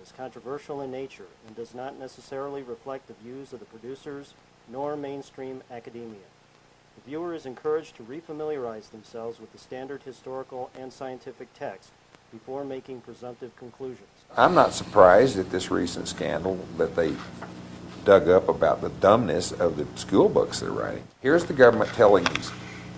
is controversial in nature and does not necessarily reflect the views of the producers nor mainstream academia. The viewer is encouraged to refamiliarize themselves with the standard historical and scientific text before making presumptive conclusions. I'm not surprised at this recent scandal that they dug up about the dumbness of the school books they're writing. Here's the government telling these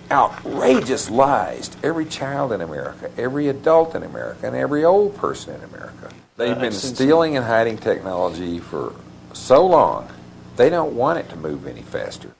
outrageous lies to every child in America, every adult in America, and every old person in America. They've been stealing and hiding technology for so long, they don't want it to move any faster.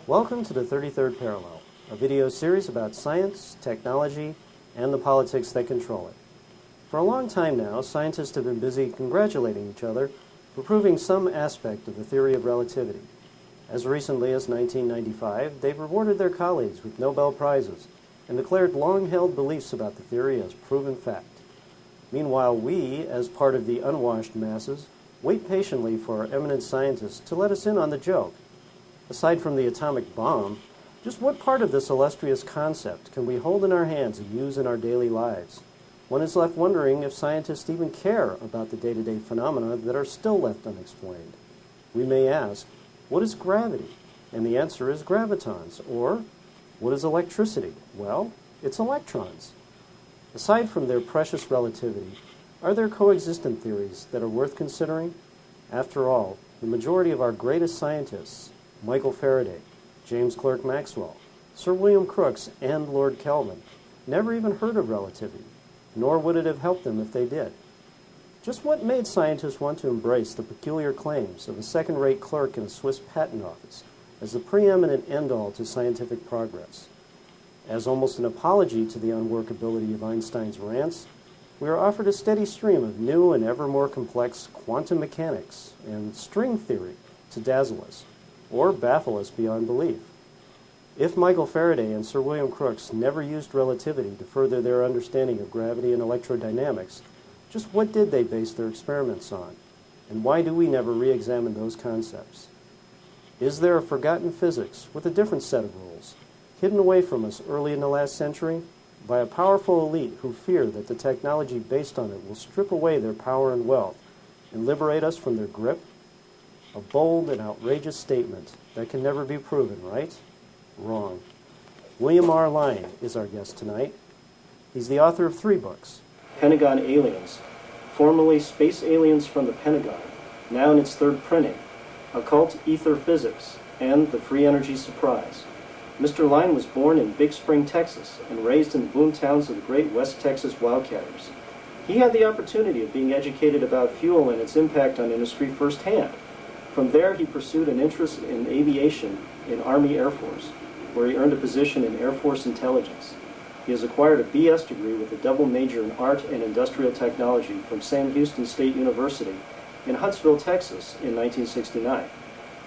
Welcome to the 33rd Parallel, a video series about science, technology, and the politics that control it. For a long time now, scientists have been busy congratulating each other for proving some aspect of the theory of relativity. As recently as 1995, they've rewarded their colleagues with Nobel Prizes and declared long-held beliefs about the theory as proven fact. Meanwhile, we, as part of the unwashed masses, wait patiently for our eminent scientists to let us in on the joke. Aside from the atomic bomb, just what part of this illustrious concept can we hold in our hands and use in our daily lives? One is left wondering if scientists even care about the day-to-day phenomena that are still left unexplained. We may ask, what is gravity? And the answer is gravitons. Or, what is electricity? Well, it's electrons. Aside from their precious relativity, are there coexistent theories that are worth considering? After all, the majority of our greatest scientists, Michael Faraday, James Clerk Maxwell, Sir William Crookes, and Lord Kelvin, never even heard of relativity, nor would it have helped them if they did. Just what made scientists want to embrace the peculiar claims of a second-rate clerk in a Swiss patent office as the preeminent end-all to scientific progress? As almost an apology to the unworkability of Einstein's rants, we are offered a steady stream of new and ever more complex quantum mechanics and string theory to dazzle us, or baffle us beyond belief. If Michael Faraday and Sir William Crookes never used relativity to further their understanding of gravity and electrodynamics, just what did they base their experiments on? And why do we never re-examine those concepts? Is there a forgotten physics with a different set of rules, hidden away from us early in the last century by a powerful elite who fear that the technology based on it will strip away their power and wealth and liberate us from their grip? A bold and outrageous statement that can never be proven, right? Wrong. William R. Lyne is our guest tonight. He's the author of 3 books. Pentagon Aliens, formerly Space Aliens from the Pentagon, now in its 3rd printing, Occult Ether Physics, and The Free Energy Surprise. Mr. Lyne was born in Big Spring, Texas, and raised in the boom towns of the great West Texas Wildcatters. He had the opportunity of being educated about fuel and its impact on industry firsthand. From there, he pursued an interest in aviation in Army Air Force, where he earned a position in Air Force Intelligence. He has acquired a BS degree with a double major in Art and Industrial Technology from Sam Houston State University in Huntsville, Texas in 1969.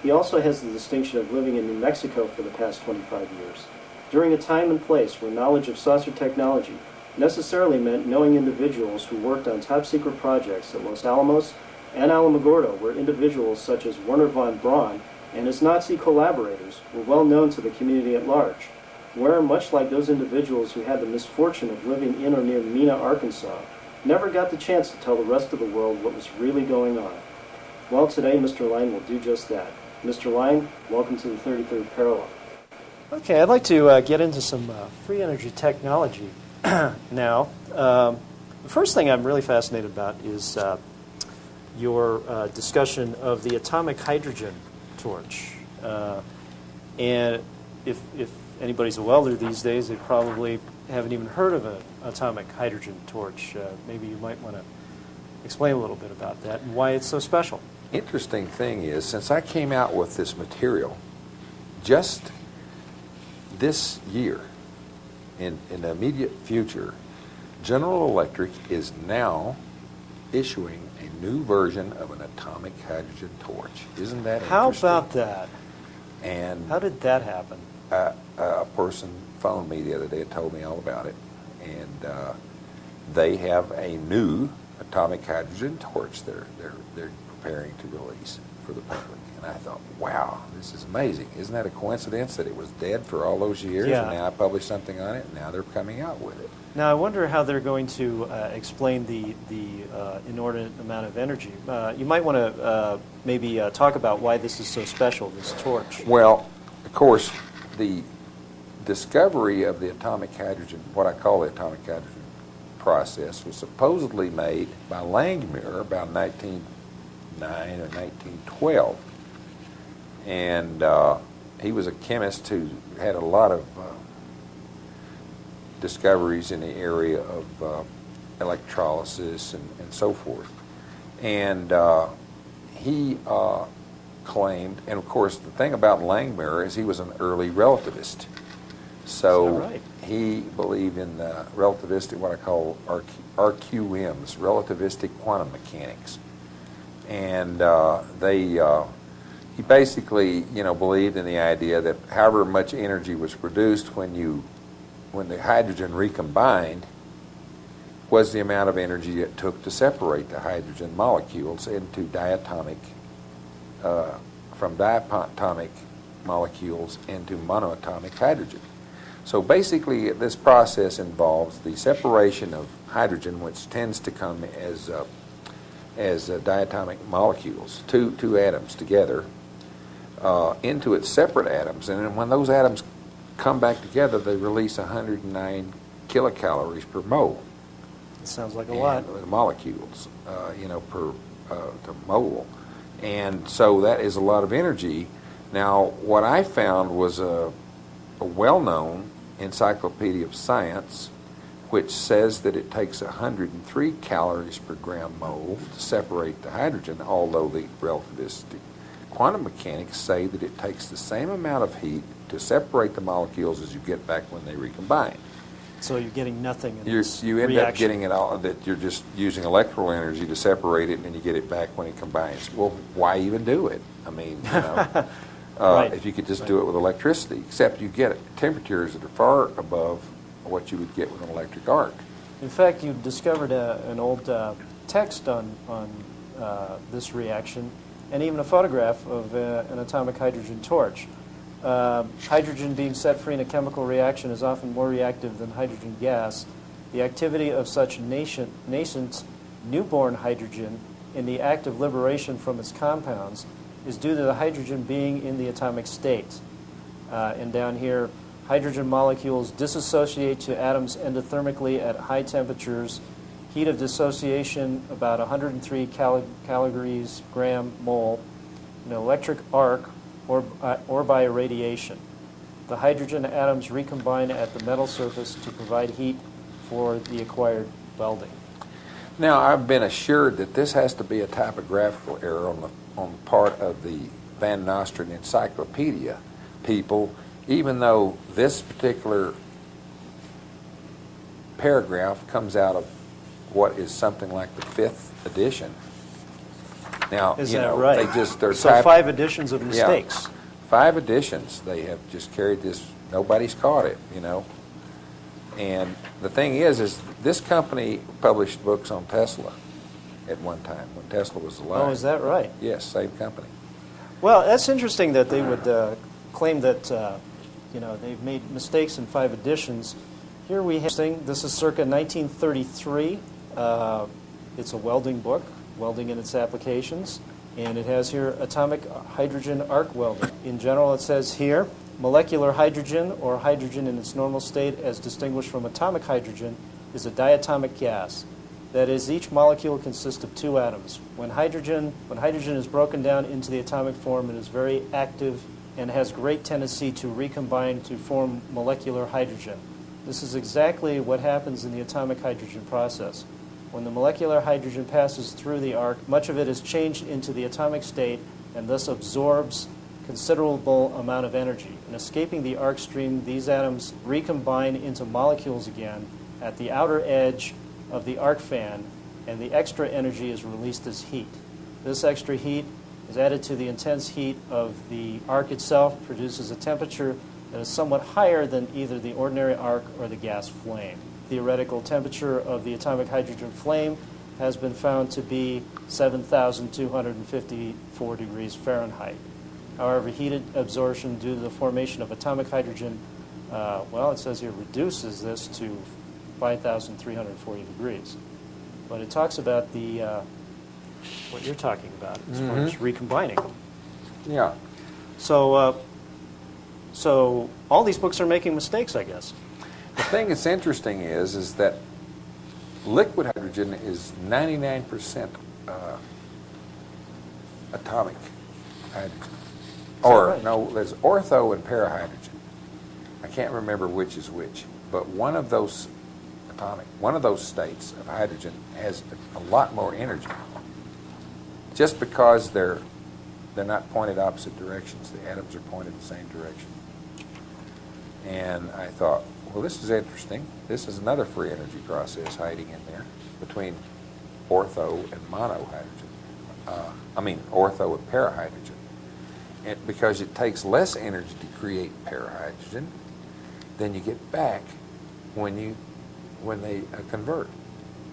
He also has the distinction of living in New Mexico for the past 25 years, during a time and place where knowledge of saucer technology necessarily meant knowing individuals who worked on top-secret projects at Los Alamos and Alamogordo, where individuals such as Werner von Braun and his Nazi collaborators were well known to the community at large, where, much like those individuals who had the misfortune of living in or near Mena, Arkansas, never got the chance to tell the rest of the world what was really going on. Well, today Mr. Lyne will do just that. Mr. Lyne, welcome to the 33rd Parallel. Okay, I'd like to get into some free energy technology now. The first thing I'm really fascinated about is your discussion of the atomic hydrogen torch. And if anybody's a welder these days, they probably haven't even heard of an atomic hydrogen torch. Maybe you might want to explain a little bit about that and why it's so special. Interesting thing is, since I came out with this material, just this year, in the immediate future, General Electric is now issuing a new version of an atomic hydrogen torch. Isn't that interesting? How about that? And how did that happen? A person phoned me the other day and told me all about it. And they have a new atomic hydrogen torch they're preparing to release for the public. And I thought, wow, this is amazing. Isn't that a coincidence that it was dead for all those years, yeah. And now I published something on it, and now they're coming out with it? Now, I wonder how they're going to explain the inordinate amount of energy. You might want to maybe talk about why this is so special, this torch. Well, of course, the discovery of the atomic hydrogen, what I call the atomic hydrogen process, was supposedly made by Langmuir about 1909 or 1912. And he was a chemist who had a lot of discoveries in the area of electrolysis and so forth. And he claimed, and of course the thing about Langmuir is he was an early relativist. So right? He believed in relativistic, what I call RQMs, relativistic quantum mechanics. And he basically, believed in the idea that however much energy was produced when the hydrogen recombined was the amount of energy it took to separate the hydrogen molecules into from diatomic molecules into monoatomic hydrogen. So basically, this process involves the separation of hydrogen, which tends to come as diatomic molecules, two atoms together, into its separate atoms. And then when those atoms come back together, they release 109 kilocalories per mole. It sounds like a lot. Molecules, per mole. And so that is a lot of energy. Now, what I found was a well-known Encyclopedia of Science, which says that it takes 103 calories per gram mole to separate the hydrogen, although the relativistic quantum mechanics say that it takes the same amount of heat to separate the molecules as you get back when they recombine. So you're getting nothing in You end up getting it all, that you're just using electrical energy to separate it, and then you get it back when it combines. Well, why even do it? I mean, right. If you could just do it with electricity, except you get temperatures that are far above what you would get with an electric arc. In fact, you discovered an old text on this reaction, and even a photograph of an atomic hydrogen torch. Hydrogen being set free in a chemical reaction is often more reactive than hydrogen gas. The activity of such nascent newborn hydrogen in the act of liberation from its compounds is due to the hydrogen being in the atomic state. And down here, hydrogen molecules dissociate to atoms endothermically at high temperatures. Heat of dissociation about 103 calories gram mole. An electric arc or by irradiation. The hydrogen atoms recombine at the metal surface to provide heat for the acquired welding. Now, I've been assured that this has to be a typographical error on the part of the Van Nostrand Encyclopedia people, even though this particular paragraph comes out of what is something like the 5th edition. Now, is that right? They're so 5 editions of mistakes. Yeah, 5 editions. They have just carried this. Nobody's caught it, And the thing is this company published books on Tesla at one time when Tesla was alive. Oh, is that right? Yes, same company. Well, that's interesting that they would claim that they've made mistakes in 5 editions. Here we have this is circa 1933. It's a welding book, welding and its applications, and it has here atomic hydrogen arc welding. In general, it says here, molecular hydrogen, or hydrogen in its normal state as distinguished from atomic hydrogen, is a diatomic gas. That is, each molecule consists of 2 atoms. When hydrogen is broken down into the atomic form, it is very active and has great tendency to recombine to form molecular hydrogen. This is exactly what happens in the atomic hydrogen process. When the molecular hydrogen passes through the arc, much of it is changed into the atomic state and thus absorbs considerable amount of energy. In escaping the arc stream, these atoms recombine into molecules again at the outer edge of the arc fan, and the extra energy is released as heat. This extra heat is added to the intense heat of the arc itself, produces a temperature that is somewhat higher than either the ordinary arc or the gas flame. Theoretical temperature of the atomic hydrogen flame has been found to be 7,254 degrees Fahrenheit. However, heat absorption due to the formation of atomic hydrogen, it says here, reduces this to 5,340 degrees. But it talks about the what you're talking about as far as recombining. Yeah. So all these books are making mistakes, I guess. The thing that's interesting is that liquid hydrogen is 99% atomic hydrogen. Or, right? no, there's ortho and parahydrogen. I can't remember which is which, but one of those states of hydrogen has a lot more energy. Just because they're not pointed opposite directions. The atoms are pointed in the same direction. And I thought, well, this is interesting. This is another free energy process hiding in there between ortho and monohydrogen. Ortho and parahydrogen. Because it takes less energy to create parahydrogen than you get back when they convert.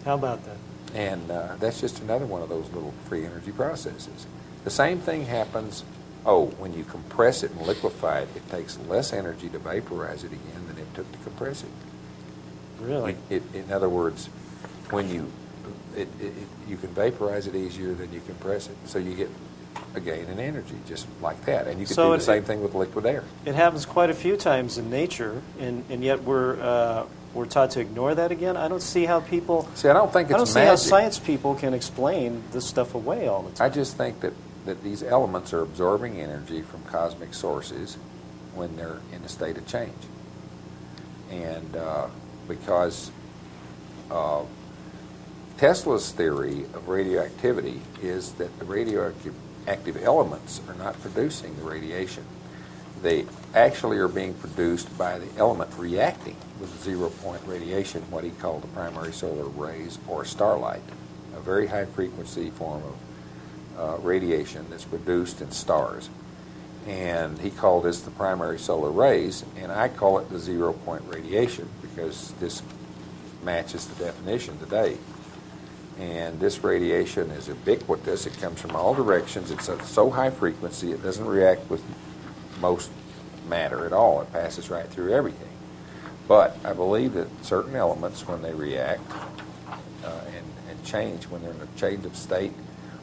How about that? And that's just another one of those little free energy processes. The same thing happens, when you compress it and liquefy it, it takes less energy to vaporize it again than it took to compress it. Really? In other words, when you can vaporize it easier than you compress it, so you get a gain in energy just like that. And you can do the same thing with liquid air. It happens quite a few times in nature, and yet we're taught to ignore that again. I don't see how people. See, I don't think it's I don't see magic. how science people can explain this stuff away all the time. I just think that these elements are absorbing energy from cosmic sources when they're in a state of change. And because Tesla's theory of radioactivity is that the radioactive elements are not producing the radiation. They actually are being produced by the element reacting with zero-point radiation, what he called the primary solar rays or starlight, a very high-frequency form of radiation that's produced in stars. And he called this the primary solar rays, and I call it the zero-point radiation because this matches the definition today. And this radiation is ubiquitous. It comes from all directions. It's so high frequency it doesn't react with most matter at all. It passes right through everything. But I believe that certain elements, when they react and change, when they're in a change of state,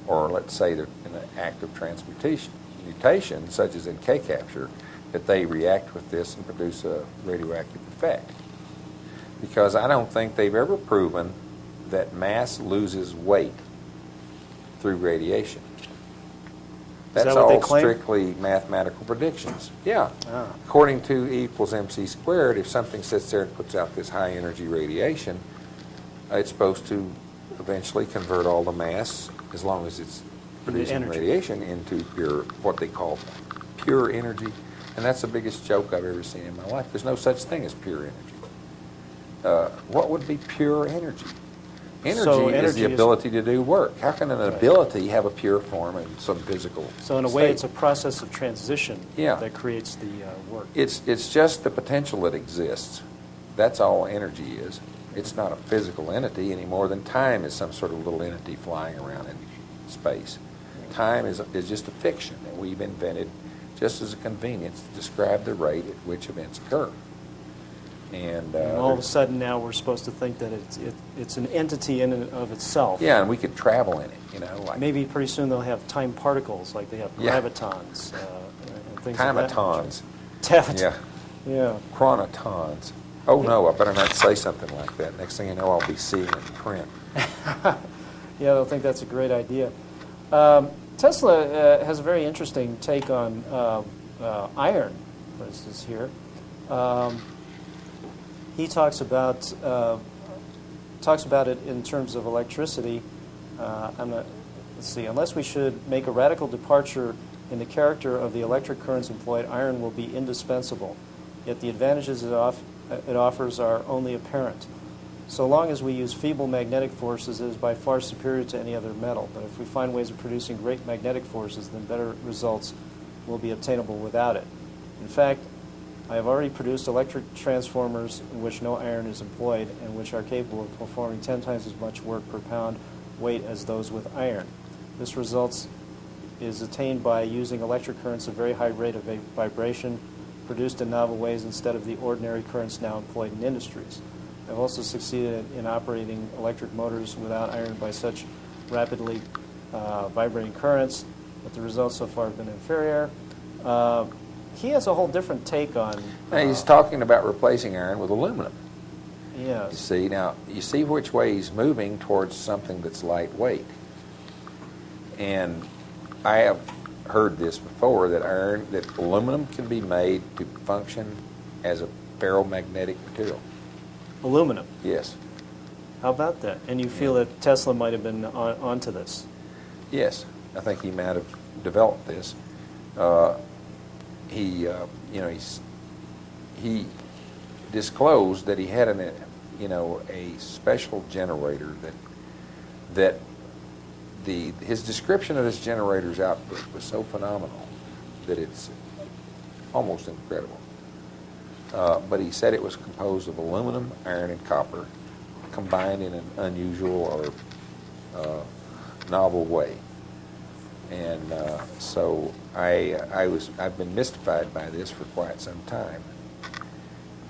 or let's say they're in an act of mutation, such as in K-capture, that they react with this and produce a radioactive effect. Because I don't think they've ever proven that mass loses weight through radiation. That's all strictly mathematical predictions. Yeah. Ah. According to E equals mc squared, if something sits there and puts out this high energy radiation, it's supposed to eventually convert all the mass, as long as it's producing radiation, into pure, what they call pure energy. And that's the biggest joke I've ever seen in my life. There's no such thing as pure energy. What would be pure energy? Energy is the ability to do work. How can an ability have a pure form in some physical So in a way, it's a process of transition that creates the work. It's just the potential that exists That's all energy is. It's not a physical entity any more than time is some sort of little entity flying around in space. Time is just a fiction that we've invented just as a convenience to describe the rate at which events occur. And all of a sudden now we're supposed to think that it's an entity in and of itself. yeah, and we could travel in it, you know. Like maybe pretty soon they'll have time particles, like they have gravitons and things like that. Timatons. Yeah. Yeah. Chronotons. Oh no, I better not say something like that. Next thing you know, I'll be seeing it in print. Yeah, they'll think that's a great idea. Tesla has a very interesting take on iron, for instance, here. He talks about it in terms of electricity. Let's see. Unless we should make a radical departure in the character of the electric currents employed, iron will be indispensable. Yet the advantages it offers are only apparent. So long as we use feeble magnetic forces, it is by far superior to any other metal. But if we find ways of producing great magnetic forces, then better results will be obtainable without it. In fact, I have already produced electric transformers in which no iron is employed and which are capable of performing 10 times as much work per pound weight as those with iron. This result is attained by using electric currents at a very high rate of vibration produced in novel ways instead of the ordinary currents now employed in industries. I've also succeeded in operating electric motors without iron by such rapidly vibrating currents, but the results so far have been inferior. He has a whole different take on... Now, he's talking about replacing iron with aluminum. Yes. You see, now, you see which way he's moving towards something that's lightweight. And I have heard this before, that aluminum can be made to function as a ferromagnetic material. Aluminum? Yes. How about that? And you feel that Tesla might have been onto this? Yes. I think he might have developed this. He disclosed that he had a special generator that his description of this generator's output was so phenomenal that it's almost incredible. But he said it was composed of aluminum, iron, and copper combined in an unusual or novel way. And so I've been mystified by this for quite some time.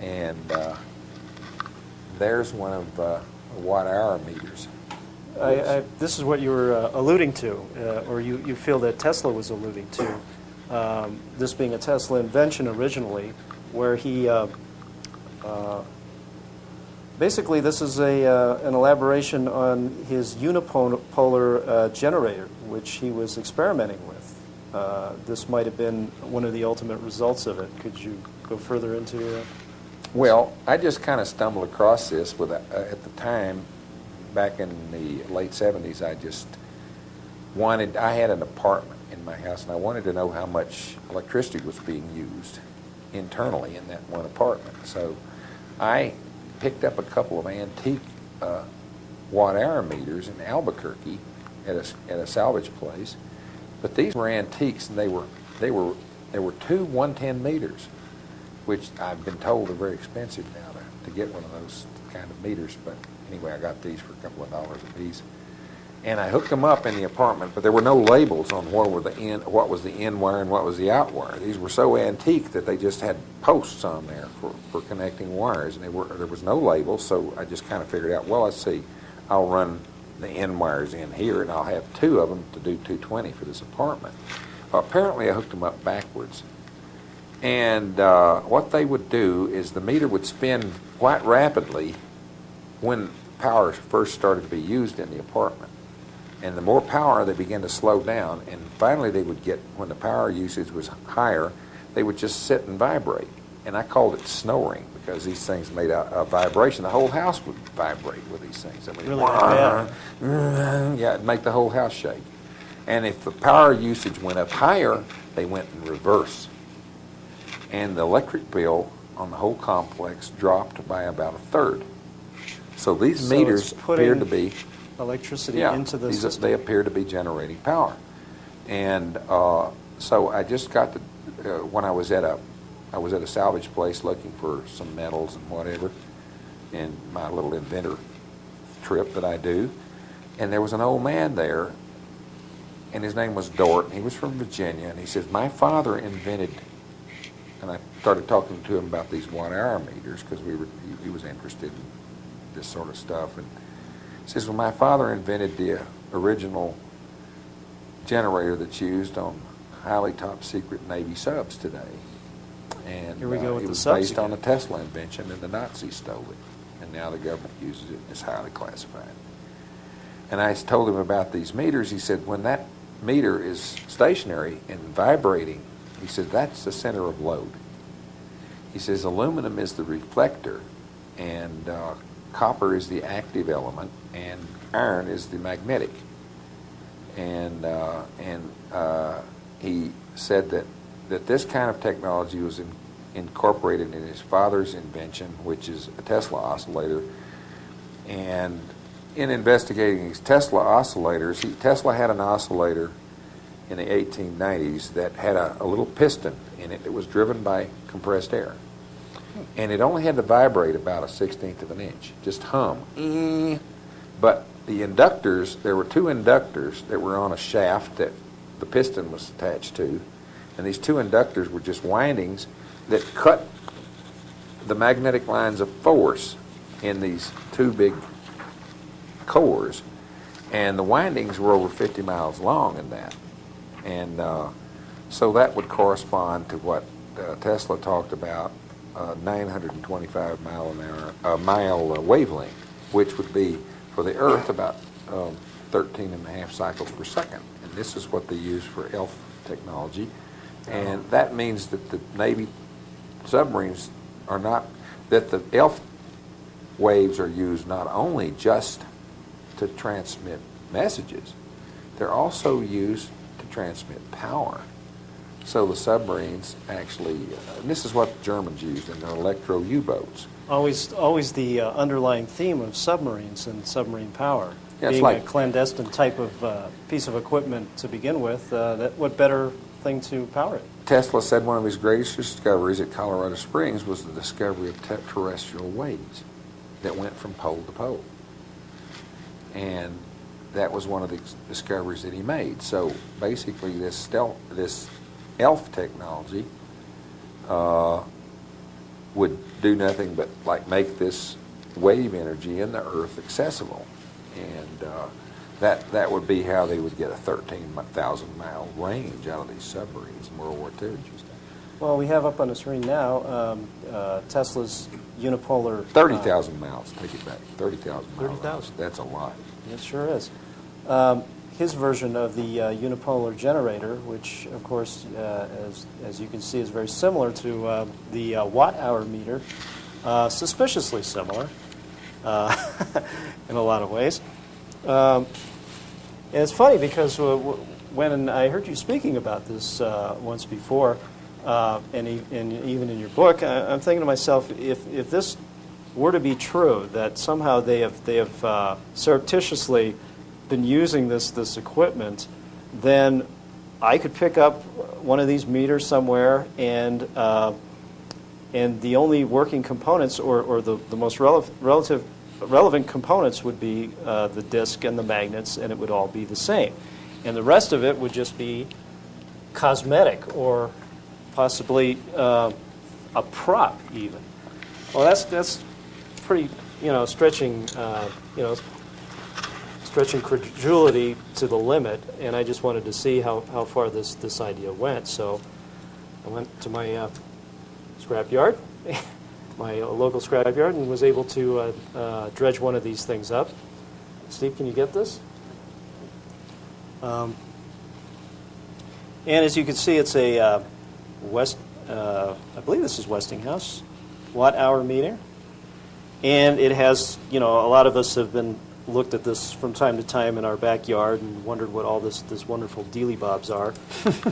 And there's one of watt-hour meters. This is what you were alluding to, or you feel that Tesla was alluding to, this being a Tesla invention originally, where he basically this is an elaboration on his unipolar generator, which he was experimenting with. This might have been one of the ultimate results of it. Could you go further into it? Well, I just kind of stumbled across this with at the time, back in the late 70s, I had an apartment in my house, and I wanted to know how much electricity was being used internally in that one apartment. So I picked up a couple of antique watt-hour meters in Albuquerque at a salvage place, but these were antiques, and they were 2 110 meters, which I've been told are very expensive now to get one of those kind of meters. But anyway, I got these for a couple of dollars a piece. And I hooked them up in the apartment, but there were no labels on what was the in wire and what was the out wire. These were so antique that they just had posts on there for connecting wires, and there was no label. So I just kind of figured out, well, let's see, I'll run the in wires in here, and I'll have 2 of them to do 220 for this apartment. Apparently, I hooked them up backwards, and what they would do is the meter would spin quite rapidly when power first started to be used in the apartment. And the more power, they began to slow down, and finally they would get, when the power usage was higher, they would just sit and vibrate. And I called it snoring, because these things made a vibration. The whole house would vibrate with these things. I mean, really? Yeah, it'd make the whole house shake. And if the power usage went up higher, they went in reverse. And the electric bill on the whole complex dropped by about 1/3. So these meters appear to be electricity into the system. They appear to be generating power. And so I just got to, when I was at a salvage place looking for some metals and whatever, in my little inventor trip that I do. And there was an old man there, and his name was Dort, and he was from Virginia, and he says, my father invented, and I started talking to him about these watt-hour meters because he was interested in this sort of stuff. And he says, well, my father invented the original generator that's used on highly top-secret Navy subs today. And Here we go with it the was subs based again. on a Tesla invention, and the Nazis stole it. And now the government uses it, and it's highly classified. And I told him about these meters. He said, when that meter is stationary and vibrating, he said, that's the center of load. He says, aluminum is the reflector, and copper is the active element, and iron is the magnetic. And he said that this kind of technology was incorporated in his father's invention, which is a Tesla oscillator. And in investigating these Tesla oscillators, Tesla had an oscillator in the 1890s that had a little piston in it that was driven by compressed air. And it only had to vibrate about 1/16 of an inch, just hum. But the inductors, there were two inductors that were on a shaft that the piston was attached to, and these two inductors were just windings that cut the magnetic lines of force in these two big cores, and the windings were over 50 miles long in that. And so that would correspond to what Tesla talked about, 925 mile wavelength, which would be for the Earth about 13 and a half cycles per second. And this is what they use for ELF technology. And that means that the Navy submarines are not, that the ELF waves are used not only just to transmit messages, they're also used to transmit power. So the submarines actually, and this is what the Germans used in their electro U-boats. Always the underlying theme of submarines and submarine power. Yeah, being like a clandestine type of piece of equipment to begin with, what better thing to power it? Tesla said one of his greatest discoveries at Colorado Springs was the discovery of terrestrial waves that went from pole to pole. And that was one of the discoveries that he made. So basically this ELF technology would do nothing but like make this wave energy in the Earth accessible. And that would be how they would get a 13,000 mile range out of these submarines in World War II. Well, we have up on the screen now Tesla's unipolar... 30,000 miles, take it back, 30,000 miles. 30,000. That's a lot. It sure is. His version of the unipolar generator, which, of course, as you can see, is very similar to the watt-hour meter, suspiciously similar in a lot of ways. And it's funny because when I heard you speaking about this once before, and even in your book, I'm thinking to myself, if this were to be true, that somehow they have surreptitiously been using this equipment, then I could pick up one of these meters somewhere, and the only working components, or the most relevant components, would be the disk and the magnets, and it would all be the same, and the rest of it would just be cosmetic or possibly a prop even. Well, that's pretty, stretching credulity to the limit, and I just wanted to see how far this idea went. So I went to my scrapyard, my local scrapyard, and was able to dredge one of these things up. Steve, can you get this? And as you can see, it's a I believe this is Westinghouse watt-hour meter, and it has, a lot of us have been looked at this from time to time in our backyard and wondered what all this wonderful dealy-bobs are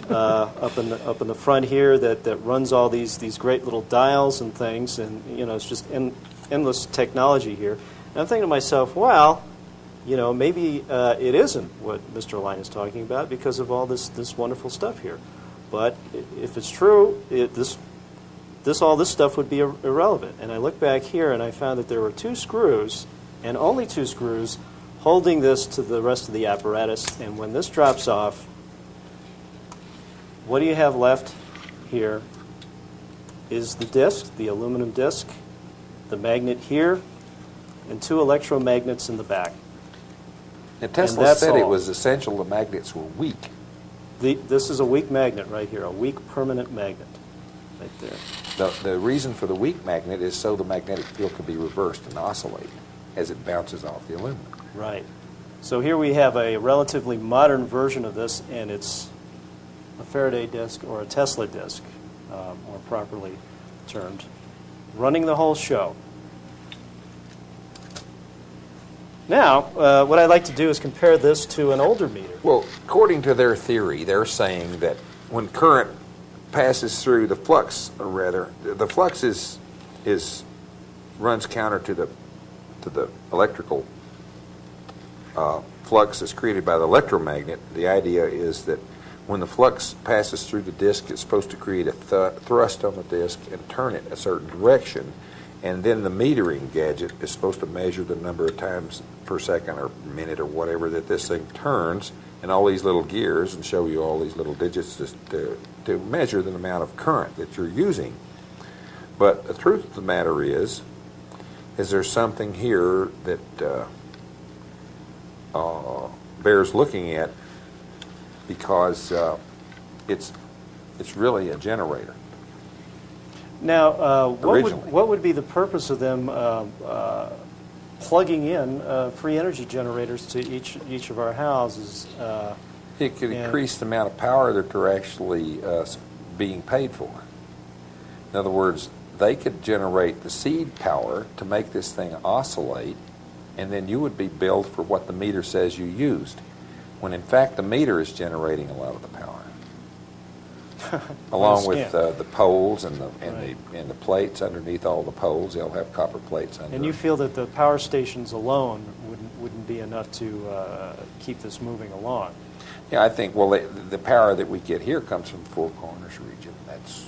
up in the front here that runs all these great little dials and things, and it's just endless technology here. And I'm thinking to myself, well, maybe it isn't what Mr. Lyne is talking about because of all this wonderful stuff here. But if it's true, this all this stuff would be irrelevant. And I looked back here and I found that there were 2 screws, and only 2 screws, holding this to the rest of the apparatus. And when this drops off, what do you have left here is the disc, the aluminum disc, the magnet here, and 2 electromagnets in the back. And Tesla said it was essential the magnets were weak. This is a weak magnet right here, a weak permanent magnet right there. The reason for the weak magnet is so the magnetic field can be reversed and oscillate as it bounces off the aluminum. Right. So here we have a relatively modern version of this, and it's a Faraday disc, or a Tesla disc, more properly termed, running the whole show. Now, what I'd like to do is compare this to an older meter. Well, according to their theory, they're saying that when current passes through the flux, or rather, the flux runs counter to the electrical flux that's created by the electromagnet. The idea is that when the flux passes through the disk, it's supposed to create a thrust on the disk and turn it a certain direction. And then the metering gadget is supposed to measure the number of times per second or minute or whatever that this thing turns, and all these little gears, and show you all these little digits to measure the amount of current that you're using. But the truth of the matter is there's something here that bears looking at, because it's really a generator. Now, what would be the purpose of them plugging in free energy generators to each of our houses? It could increase the amount of power that they're actually being paid for. In other words, they could generate the seed power to make this thing oscillate, and then you would be billed for what the meter says you used, when in fact the meter is generating a lot of the power. Along with the poles and the plates underneath all the poles, they'll have copper plates under. And you feel that the power stations alone wouldn't be enough to keep this moving along? Yeah, I think. Well, the power that we get here comes from the Four Corners region. That's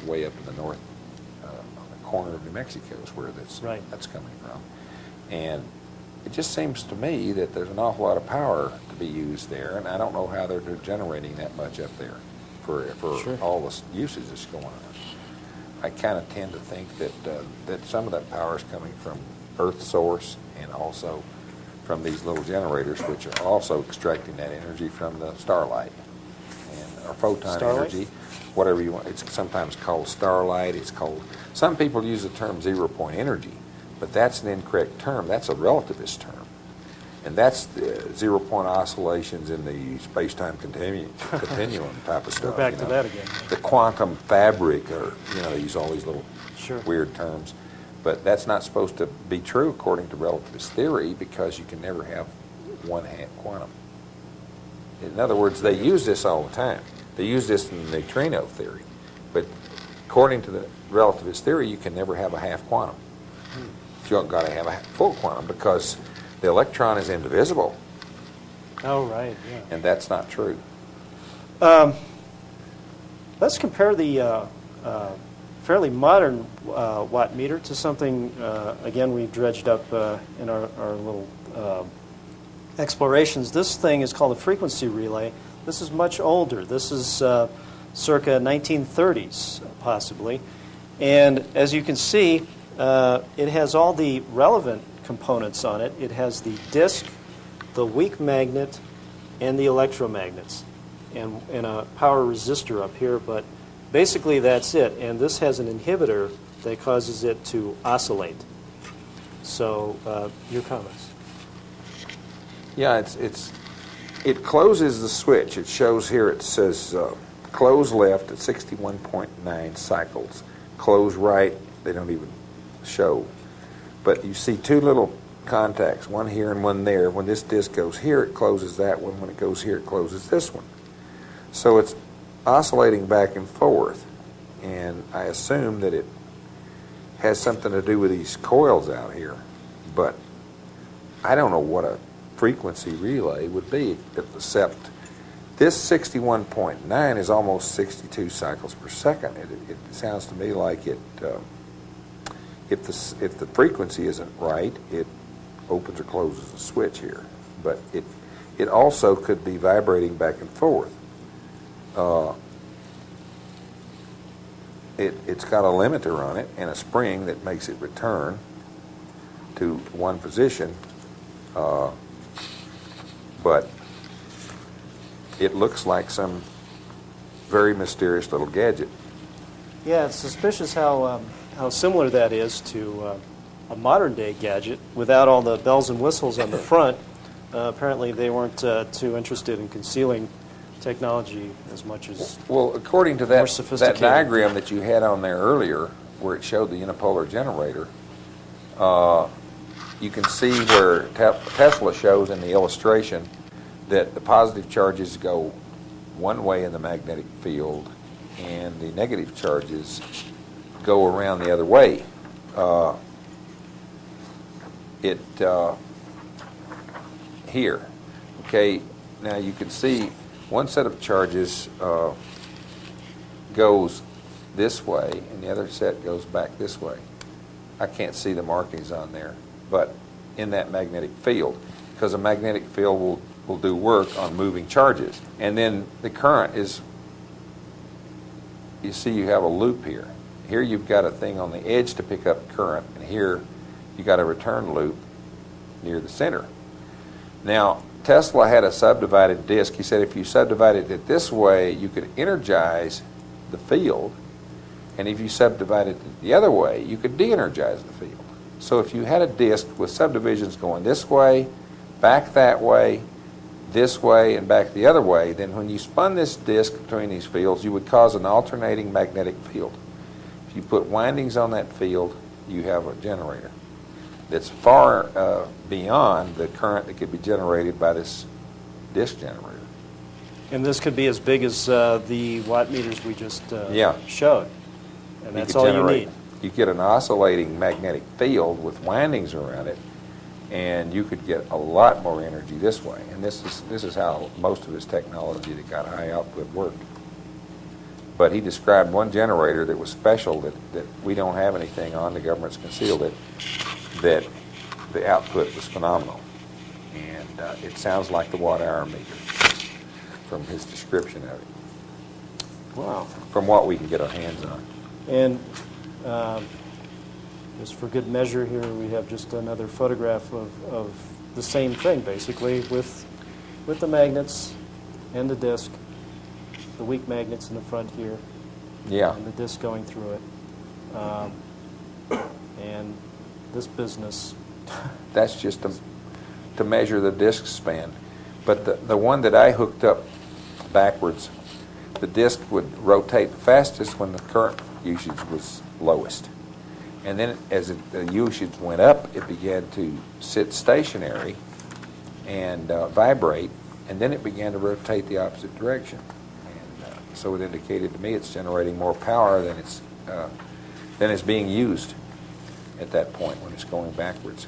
way up in the north, on the corner of New Mexico is where that's coming from. And it just seems to me that there's an awful lot of power to be used there, and I don't know how they're generating that much up there for Sure. all the usage that's going on. I kind of tend to think that some of that power is coming from Earth source, and also from these little generators, which are also extracting that energy from the starlight, or photon Starlight? energy, whatever you want. It's sometimes called starlight. Some people use the term zero-point energy, but that's an incorrect term. That's a relativist term. And that's the zero-point oscillations in the space-time continuum type of stuff. We're back to that again. The quantum fabric, or they use all these little weird terms. But that's not supposed to be true according to relativist theory, because you can never have one-half quantum. In other words, they use this all the time. They use this in the neutrino theory. But according to the relativist theory, you can never have a half quantum. You've got to have a full quantum, because the electron is indivisible. Oh, right, yeah. And that's not true. Let's compare the fairly modern watt meter to something, again, we've dredged up in our little explorations. This thing is called a frequency relay. This is much older. This is circa 1930s, possibly. And as you can see, it has all the relevant components on it. It has the disk, the weak magnet, and the electromagnets, and a power resistor up here, but basically that's it. And this has an inhibitor that causes it to oscillate. So, your comments? Yeah, it closes the switch. It shows here, it says close left at 61.9 cycles. Close right, they don't even show. But you see 2 little contacts, one here and one there. When this disc goes here, it closes that one. When it goes here, it closes this one. So it's oscillating back and forth. And I assume that it has something to do with these coils out here. But I don't know what a frequency relay would be, except This 61.9 is almost 62 cycles per second. It sounds to me like it. If the frequency isn't right, it opens or closes a switch here. But it also could be vibrating back and forth. It's got a limiter on it and a spring that makes it return to one position, but it looks like some very mysterious little gadget. Yeah, it's suspicious how similar that is to a modern-day gadget without all the bells and whistles on the front. Apparently they weren't too interested in concealing technology as much as well, according to more that sophisticated. diagram that you had on there earlier, where it showed the unipolar generator, you can see where Tesla shows in the illustration that the positive charges go one way in the magnetic field and the negative charges go around the other way. Here, okay, now you can see one set of charges goes this way and the other set goes back this way. I can't see the markings on there, but in that magnetic field, because a magnetic field will do work on moving charges. And then the current is, you see you have a loop here. Here you've got a thing on the edge to pick up current, and here you got a return loop near the center. Now, Tesla had a subdivided disk. He said if you subdivided it this way, you could energize the field, and if you subdivided it the other way, you could de-energize the field. So if you had a disk with subdivisions going this way, back that way, this way, and back the other way, then when you spun this disk between these fields, you would cause an alternating magnetic field. If you put windings on that field, you have a generator that's far beyond the current that could be generated by this disk generator. And this could be as big as the watt meters we just showed. And that's all you need. You get an oscillating magnetic field with windings around it, and you could get a lot more energy this way. And this is how most of his technology that got high output worked. But he described one generator that was special that we don't have anything on, the government's concealed it, that the output was phenomenal. And it sounds like the watt-hour meter from his description of it. Wow. From what we can get our hands on. And just for good measure here, we have just another photograph of the same thing, basically, with the magnets and the disc, the weak magnets in the front here, and the disc going through it. And this business. That's just to measure the disc span. But the one that I hooked up backwards, the disc would rotate fastest when the current usage was lowest. And then as the usage went up, it began to sit stationary and vibrate, and then it began to rotate the opposite direction. And so it indicated to me it's generating more power than is being used at that point when it's going backwards.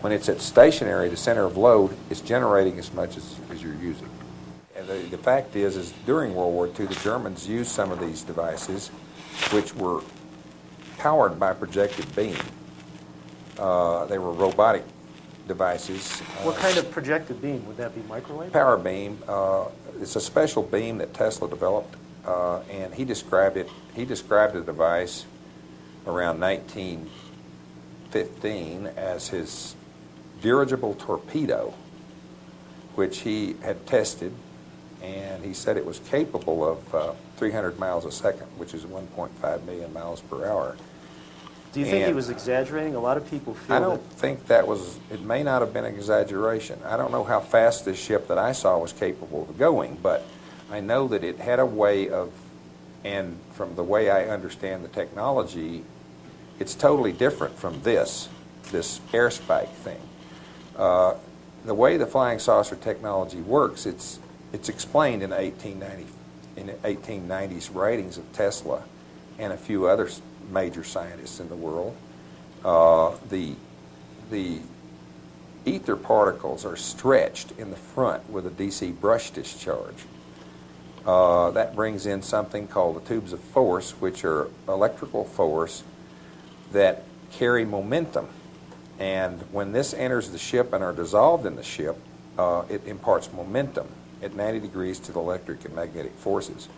When it's at stationary, the center of load, it's generating as much as you're using. And the fact is during World War II, the Germans used some of these devices which were powered by projected beam. They were robotic devices. What kind of projected beam? Would that be microwave? Power beam. It's a special beam that Tesla developed, and he described it. He described the device around 1915 as his dirigible torpedo, which he had tested, and he said it was capable of 300 miles a second, which is 1.5 million miles per hour. Do you think he was exaggerating? A lot of people feel I don't think that was, it may not have been an exaggeration. I don't know how fast this ship that I saw was capable of going, but I know that it had a way of, and from the way I understand the technology, it's totally different from this air spike thing. The way the flying saucer technology works, it's explained in 1890s writings of Tesla and a few other major scientists in the world. The ether particles are stretched in the front with a DC brush discharge. that brings in something called the tubes of force, which are electrical force that carry momentum. And when this enters the ship and are dissolved in the ship, it imparts momentum at 90 degrees to the electric and magnetic forces.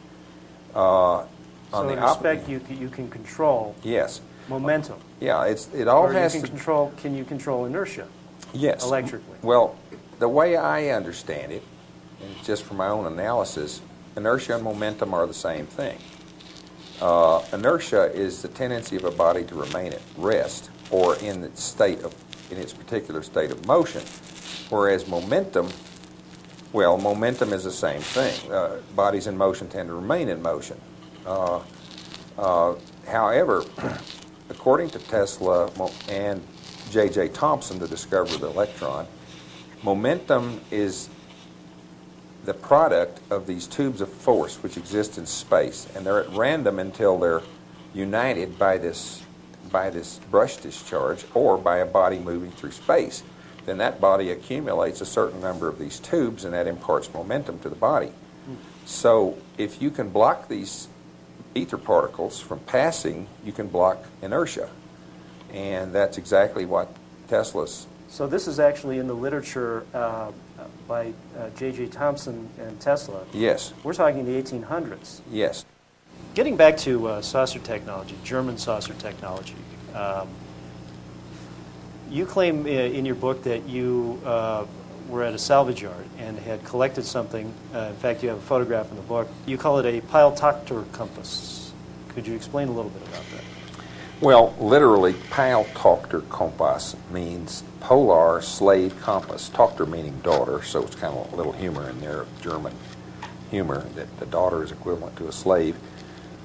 So in respect, you can control yes. momentum. Yeah, it all or has you can control. Can you control inertia? Yes. Electrically. Well, the way I understand it, and just from my own analysis, inertia and momentum are the same thing. Inertia is the tendency of a body to remain at rest or in its particular state of motion, whereas momentum is the same thing. Bodies in motion tend to remain in motion. However, according to Tesla and J.J. Thomson, the discoverer of the electron, momentum is the product of these tubes of force which exist in space, and they're at random until they're united by this brush discharge or by a body moving through space. Then that body accumulates a certain number of these tubes, and that imparts momentum to the body. So if you can block these ether particles from passing, you can block inertia. And that's exactly what Tesla's... So this is actually in the literature by J.J. Thomson and Tesla. Yes. We're talking the 1800s. Yes. Getting back to saucer technology, German saucer technology, you claim in your book that you were at a salvage yard and had collected something. In fact, you have a photograph in the book. You call it a Pile-Tochter compass. Could you explain a little bit about that? Well, literally, Pile-Tochter Kompass means polar slave compass. Tochter meaning daughter, so it's kind of a little humor in there, German humor, that the daughter is equivalent to a slave.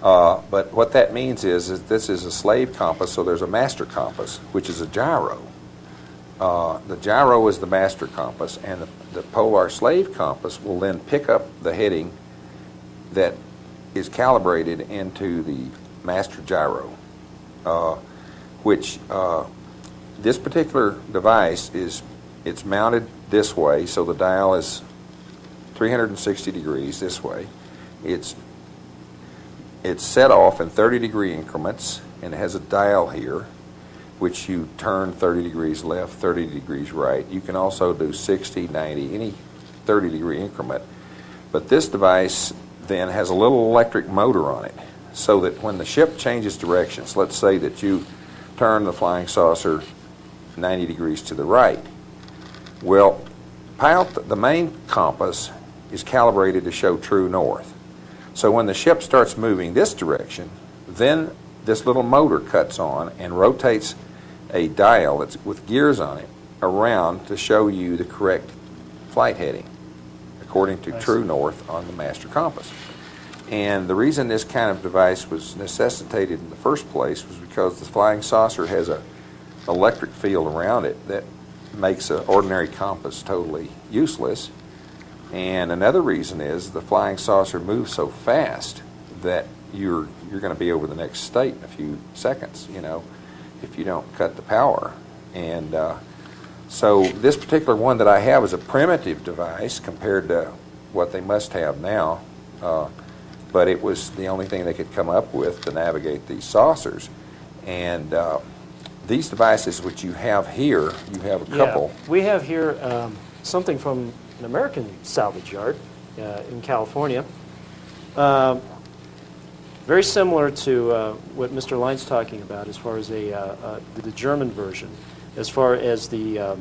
But what that means is this is a slave compass, so there's a master compass, which is a gyro. The gyro is the master compass, and the polar slave compass will then pick up the heading that is calibrated into the master gyro, which this particular device it's mounted this way, so the dial is 360 degrees this way. It's set off in 30-degree increments, and it has a dial here, which you turn 30 degrees left, 30 degrees right. You can also do 60, 90, any 30-degree increment. But this device then has a little electric motor on it, so that when the ship changes directions, let's say that you turn the flying saucer 90 degrees to the right. Well, the main compass is calibrated to show true north. So when the ship starts moving this direction, then this little motor cuts on and rotates a dial that's with gears on it around to show you the correct flight heading according to true north on the master compass. And the reason this kind of device was necessitated in the first place was because the flying saucer has an electric field around it that makes an ordinary compass totally useless. And another reason is the flying saucer moves so fast that you're going to be over the next state in a few seconds, if you don't cut the power. And so this particular one that I have is a primitive device compared to what they must have now, but it was the only thing they could come up with to navigate these saucers. And these devices which you have here, you have a couple. Yeah, we have here something from an American salvage yard in California. Very similar to what Mr. Lyne's talking about as far as the German version, as far as the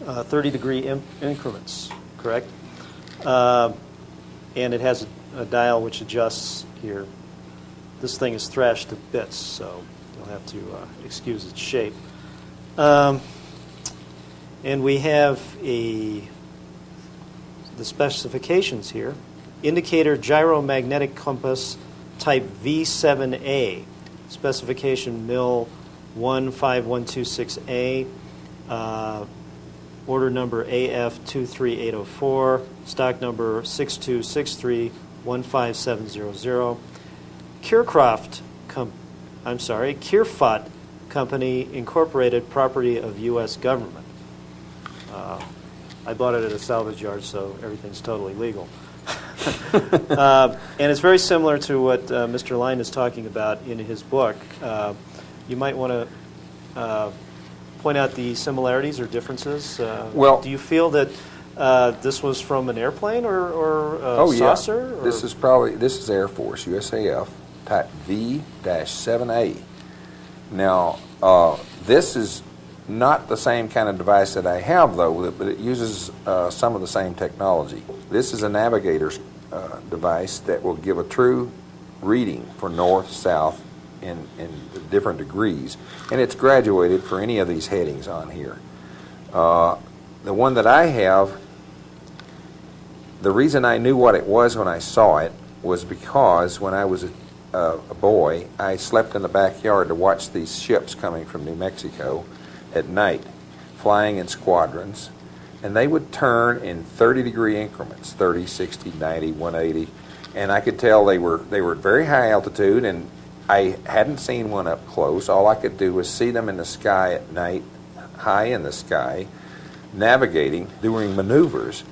30-degree increments, correct? And it has a dial which adjusts here. This thing is thrashed to bits, so you'll have to excuse its shape. And we have the specifications here. Indicator gyromagnetic compass type V7A, specification MIL 15126A, order number AF23804, stock number 6263-15700. Kierfot Company Incorporated, property of U.S. government. I bought it at a salvage yard, so everything's totally legal. And it's very similar to what Mr. Lyne is talking about in his book. You might want to point out the similarities or differences. Well, do you feel that this was from an airplane or a oh, saucer? Yeah. Or? This is Air Force, USAF, type V-7A. Now, this is not the same kind of device that I have, though, but it uses some of the same technology. This is a navigator's device that will give a true reading for north, south, in different degrees, and it's graduated for any of these headings on here. The one that I have, the reason I knew what it was when I saw it was because when I was a boy, I slept in the backyard to watch these ships coming from New Mexico at night, flying in squadrons, and they would turn in 30-degree increments, 30, 60, 90, 180, and I could tell they were at very high altitude, and I hadn't seen one up close. All I could do was see them in the sky at night, high in the sky, navigating, doing maneuvers,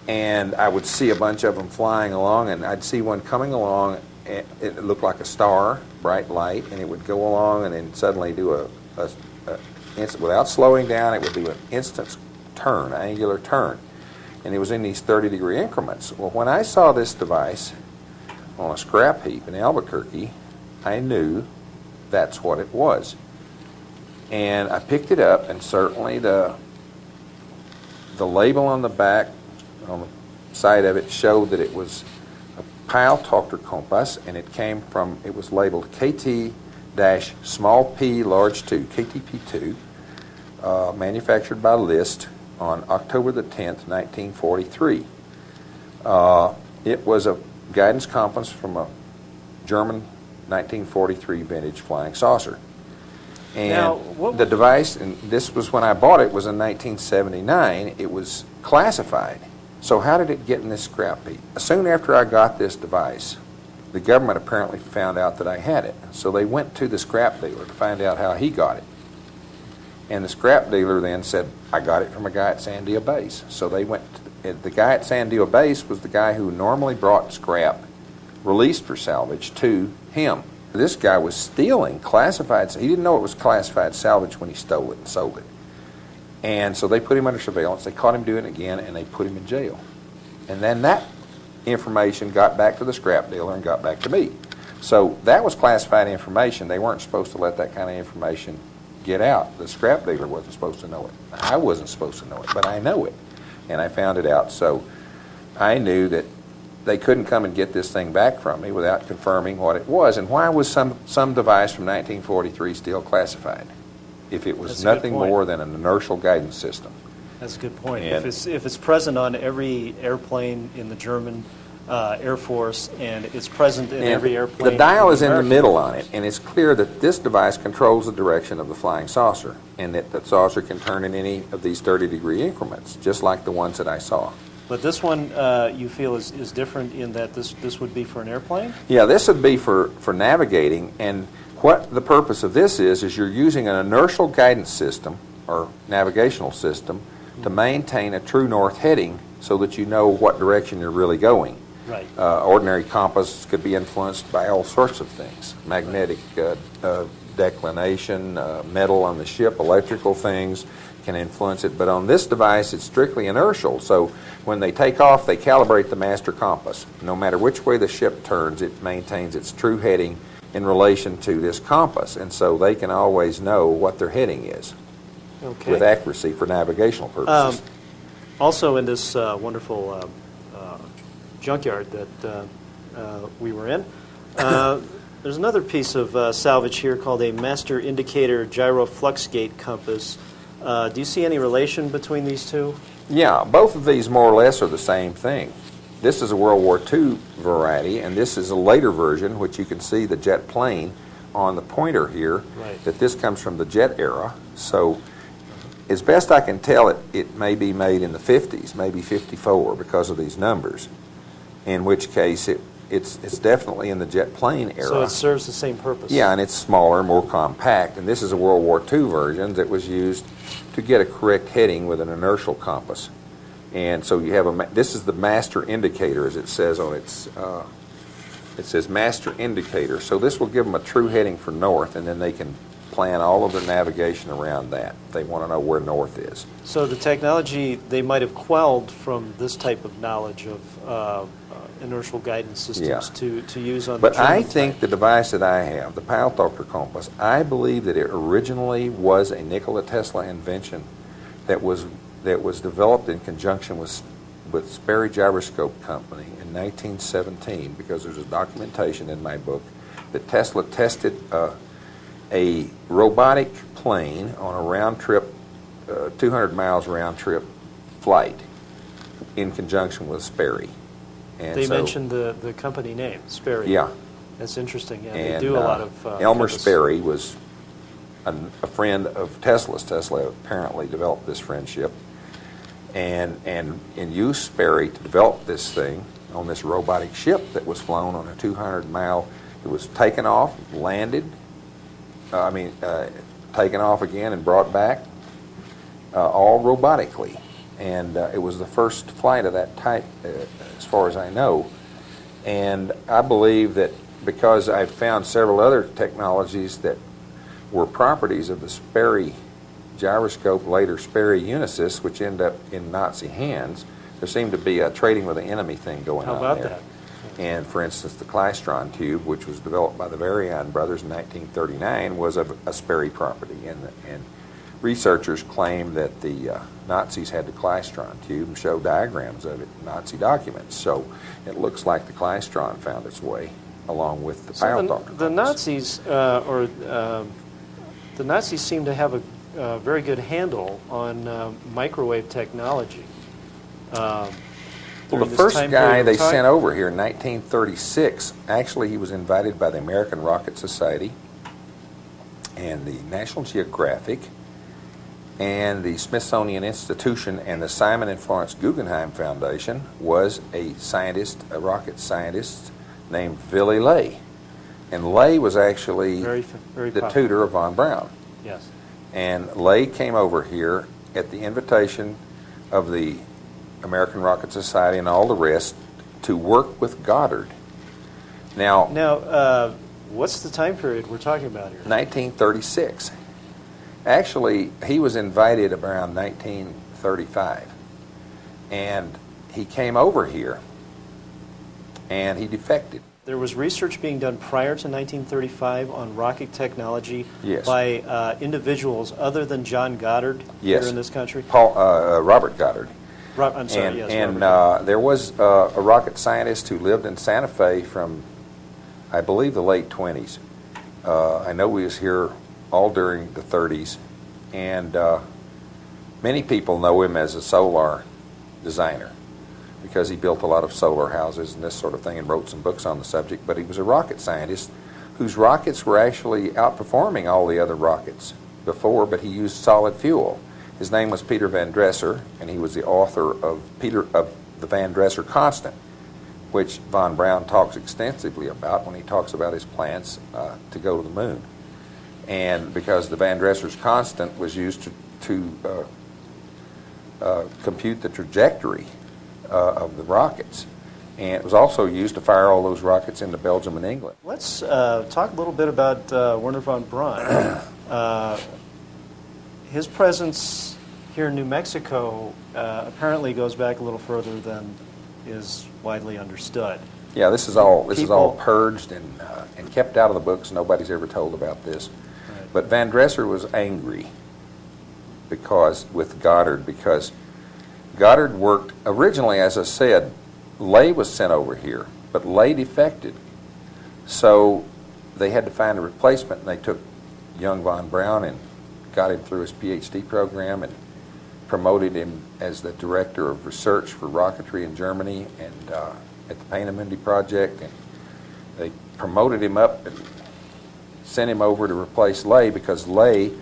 and I would see a bunch of them flying along, and I'd see one coming along, and it looked like a star, bright light, and it would go along and then suddenly do without slowing down, it would do an instant turn, angular turn, and it was in these 30-degree increments. Well, when I saw this device on a scrap heap in Albuquerque, I knew that's what it was. And I picked it up, and certainly the label on the back, on the side of it, showed that it was a Pyle-Tochter compass, and it was labeled KT-small p large 2, KTP2, manufactured by List on October the 10th, 1943. It was a guidance compass from a German 1943 vintage flying saucer. And now, the device, and this was when I bought it, was in 1979. It was classified. So how did it get in this scrap heap? Soon after I got this device, the government apparently found out that I had it. So they went to the scrap dealer to find out how he got it. And the scrap dealer then said, I got it from a guy at Sandia Base. So they went the guy at Sandia Base was the guy who normally brought scrap released for salvage to him. This guy was stealing classified. He didn't know it was classified salvage when he stole it and sold it. And so they put him under surveillance. They caught him doing it again, and they put him in jail. And then that information got back to the scrap dealer and got back to me. So that was classified information. They weren't supposed to let that kind of information get out. The scrap dealer wasn't supposed to know it. I wasn't supposed to know it, but I know it. And I found it out. So I knew that they couldn't come and get this thing back from me without confirming what it was. And why was some device from 1943 still classified if it was nothing more than an inertial guidance system? That's a good point. And If it's present on every airplane in the German Air Force, and it's present in every airplane. The dial is in the middle on it, and it's clear that this device controls the direction of the flying saucer, and that the saucer can turn in any of these 30-degree increments, just like the ones that I saw. But this one you feel is different in that this would be for an airplane? Yeah, this would be for navigating, and what the purpose of this is you're using an inertial guidance system or navigational system to maintain a true north heading so that you know what direction you're really going. Right. Ordinary compass could be influenced by all sorts of things, magnetic declination, metal on the ship, electrical things can influence it. But on this device, it's strictly inertial. So when they take off, they calibrate the master compass. No matter which way the ship turns, it maintains its true heading in relation to this compass. And so they can always know what their heading is with accuracy for navigational purposes. Also in this wonderful junkyard that we were in, there's another piece of salvage here called a master indicator gyro flux gate compass. Do you see any relation between these two? Yeah, both of these more or less are the same thing. This is a World War II variety, and this is a later version, which you can see the jet plane on the pointer here, that this comes from the jet era. So as best I can tell, it may be made in the 50s, maybe 54 because of these numbers, in which case it's definitely in the jet plane era. So it serves the same purpose. Yeah, and it's smaller, more compact, and this is a World War II version that was used to get a correct heading with an inertial compass. And so you have this is the master indicator, as it says on its, it says master indicator. So this will give them a true heading for north, and then they can plan all of their navigation around that. They want to know where north is. So the technology they might have quelled from this type of knowledge of inertial guidance systems to use on But the German I think type. the device that I have, the Pfeiltochter compass, I believe that it originally was a Nikola Tesla invention that was developed in conjunction with Sperry Gyroscope Company in 1917, because there's a documentation in my book that Tesla tested a robotic plane on a round trip, 200 miles round trip flight in conjunction with Sperry. And They so, mentioned the company name, Sperry. Yeah. That's interesting. Yeah, And they do a lot of Elmer compass. Sperry was a friend of Tesla's. Tesla apparently developed this friendship and used Sperry to develop this thing on this robotic ship that was flown on a 200-mile. It was taken off, landed, taken off again and brought back, all robotically. And it was the first flight of that type, as far as I know. And I believe that because I've found several other technologies that were properties of the Sperry gyroscope, later Sperry Unisys, which end up in Nazi hands, there seemed to be a trading with the enemy thing going How on about there. that? And for instance, the Klystron tube, which was developed by the Varian brothers in 1939, was a Sperry property. And researchers claim that the Nazis had the Klystron tube and show diagrams of it in Nazi documents. So it looks like the Klystron found its way along with the Pfeiltochter. The Nazis, the Nazis seem to have a very good handle on microwave technology. Well, the first guy they sent over here in 1936, actually he was invited by the American Rocket Society and the National Geographic and the Smithsonian Institution and the Simon and Florence Guggenheim Foundation, was a scientist, a rocket scientist named Willy Ley. And Ley was actually very the popular. tutor of von Braun. Yes. And Ley came over here at the invitation of the American Rocket Society and all the rest to work with Goddard. Now, what's the time period we're talking about here? 1936. Actually, he was invited around 1935. And he came over here and he defected. There was research being done prior to 1935 on rocket technology Yes. by individuals other than John Goddard Yes. here in this country? Robert Goddard. I'm sorry, yes. And Robert. there was a rocket scientist who lived in Santa Fe from, I believe, the late 20s. I know he was here all during the 30s, and many people know him as a solar designer because he built a lot of solar houses and this sort of thing and wrote some books on the subject. But he was a rocket scientist whose rockets were actually outperforming all the other rockets before, but he used solid fuel. His name was Peter Van Dresser, and he was the author of the Van Dresser Constant, which von Braun talks extensively about when he talks about his plans to go to the moon. And because the Van Dresser's constant was used to compute the trajectory of the rockets. And it was also used to fire all those rockets into Belgium and England. Let's talk a little bit about Wernher von Braun. His presence here in New Mexico apparently goes back a little further than is widely understood. Yeah, this is all purged and kept out of the books. Nobody's ever told about this. Right. But Van Dresser was angry with Goddard because Goddard worked originally, as I said, Ley was sent over here, but Ley defected. So they had to find a replacement, and they took young von Braun and got him through his PhD program and promoted him as the director of research for rocketry in Germany and at the Peenemünde Project. And they promoted him up and sent him over to replace Ley because Ley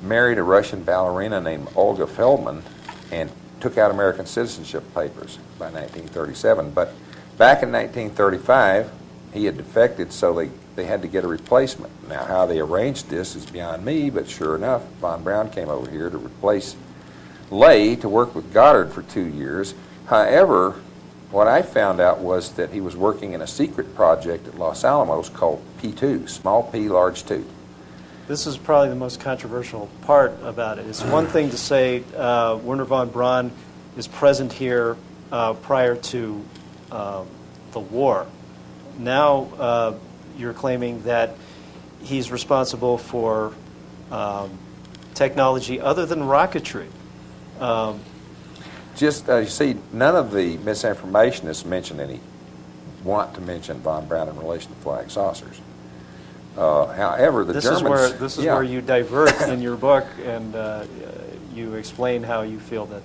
married a Russian ballerina named Olga Feldman and took out American citizenship papers by 1937. But back in 1935, he had defected, so they had to get a replacement. Now, how they arranged this is beyond me, but sure enough, von Braun came over here to replace Lay to work with Goddard for 2 years. However, what I found out was that he was working in a secret project at Los Alamos called P2, small p, large 2. This is probably the most controversial part about it. It's one thing to say Wernher von Braun is present here prior to the war. Now you're claiming that he's responsible for technology other than rocketry. You see, none of the misinformationists want to mention von Braun in relation to flying saucers. However, the Germans... This is where you divert in your book, and you explain how you feel that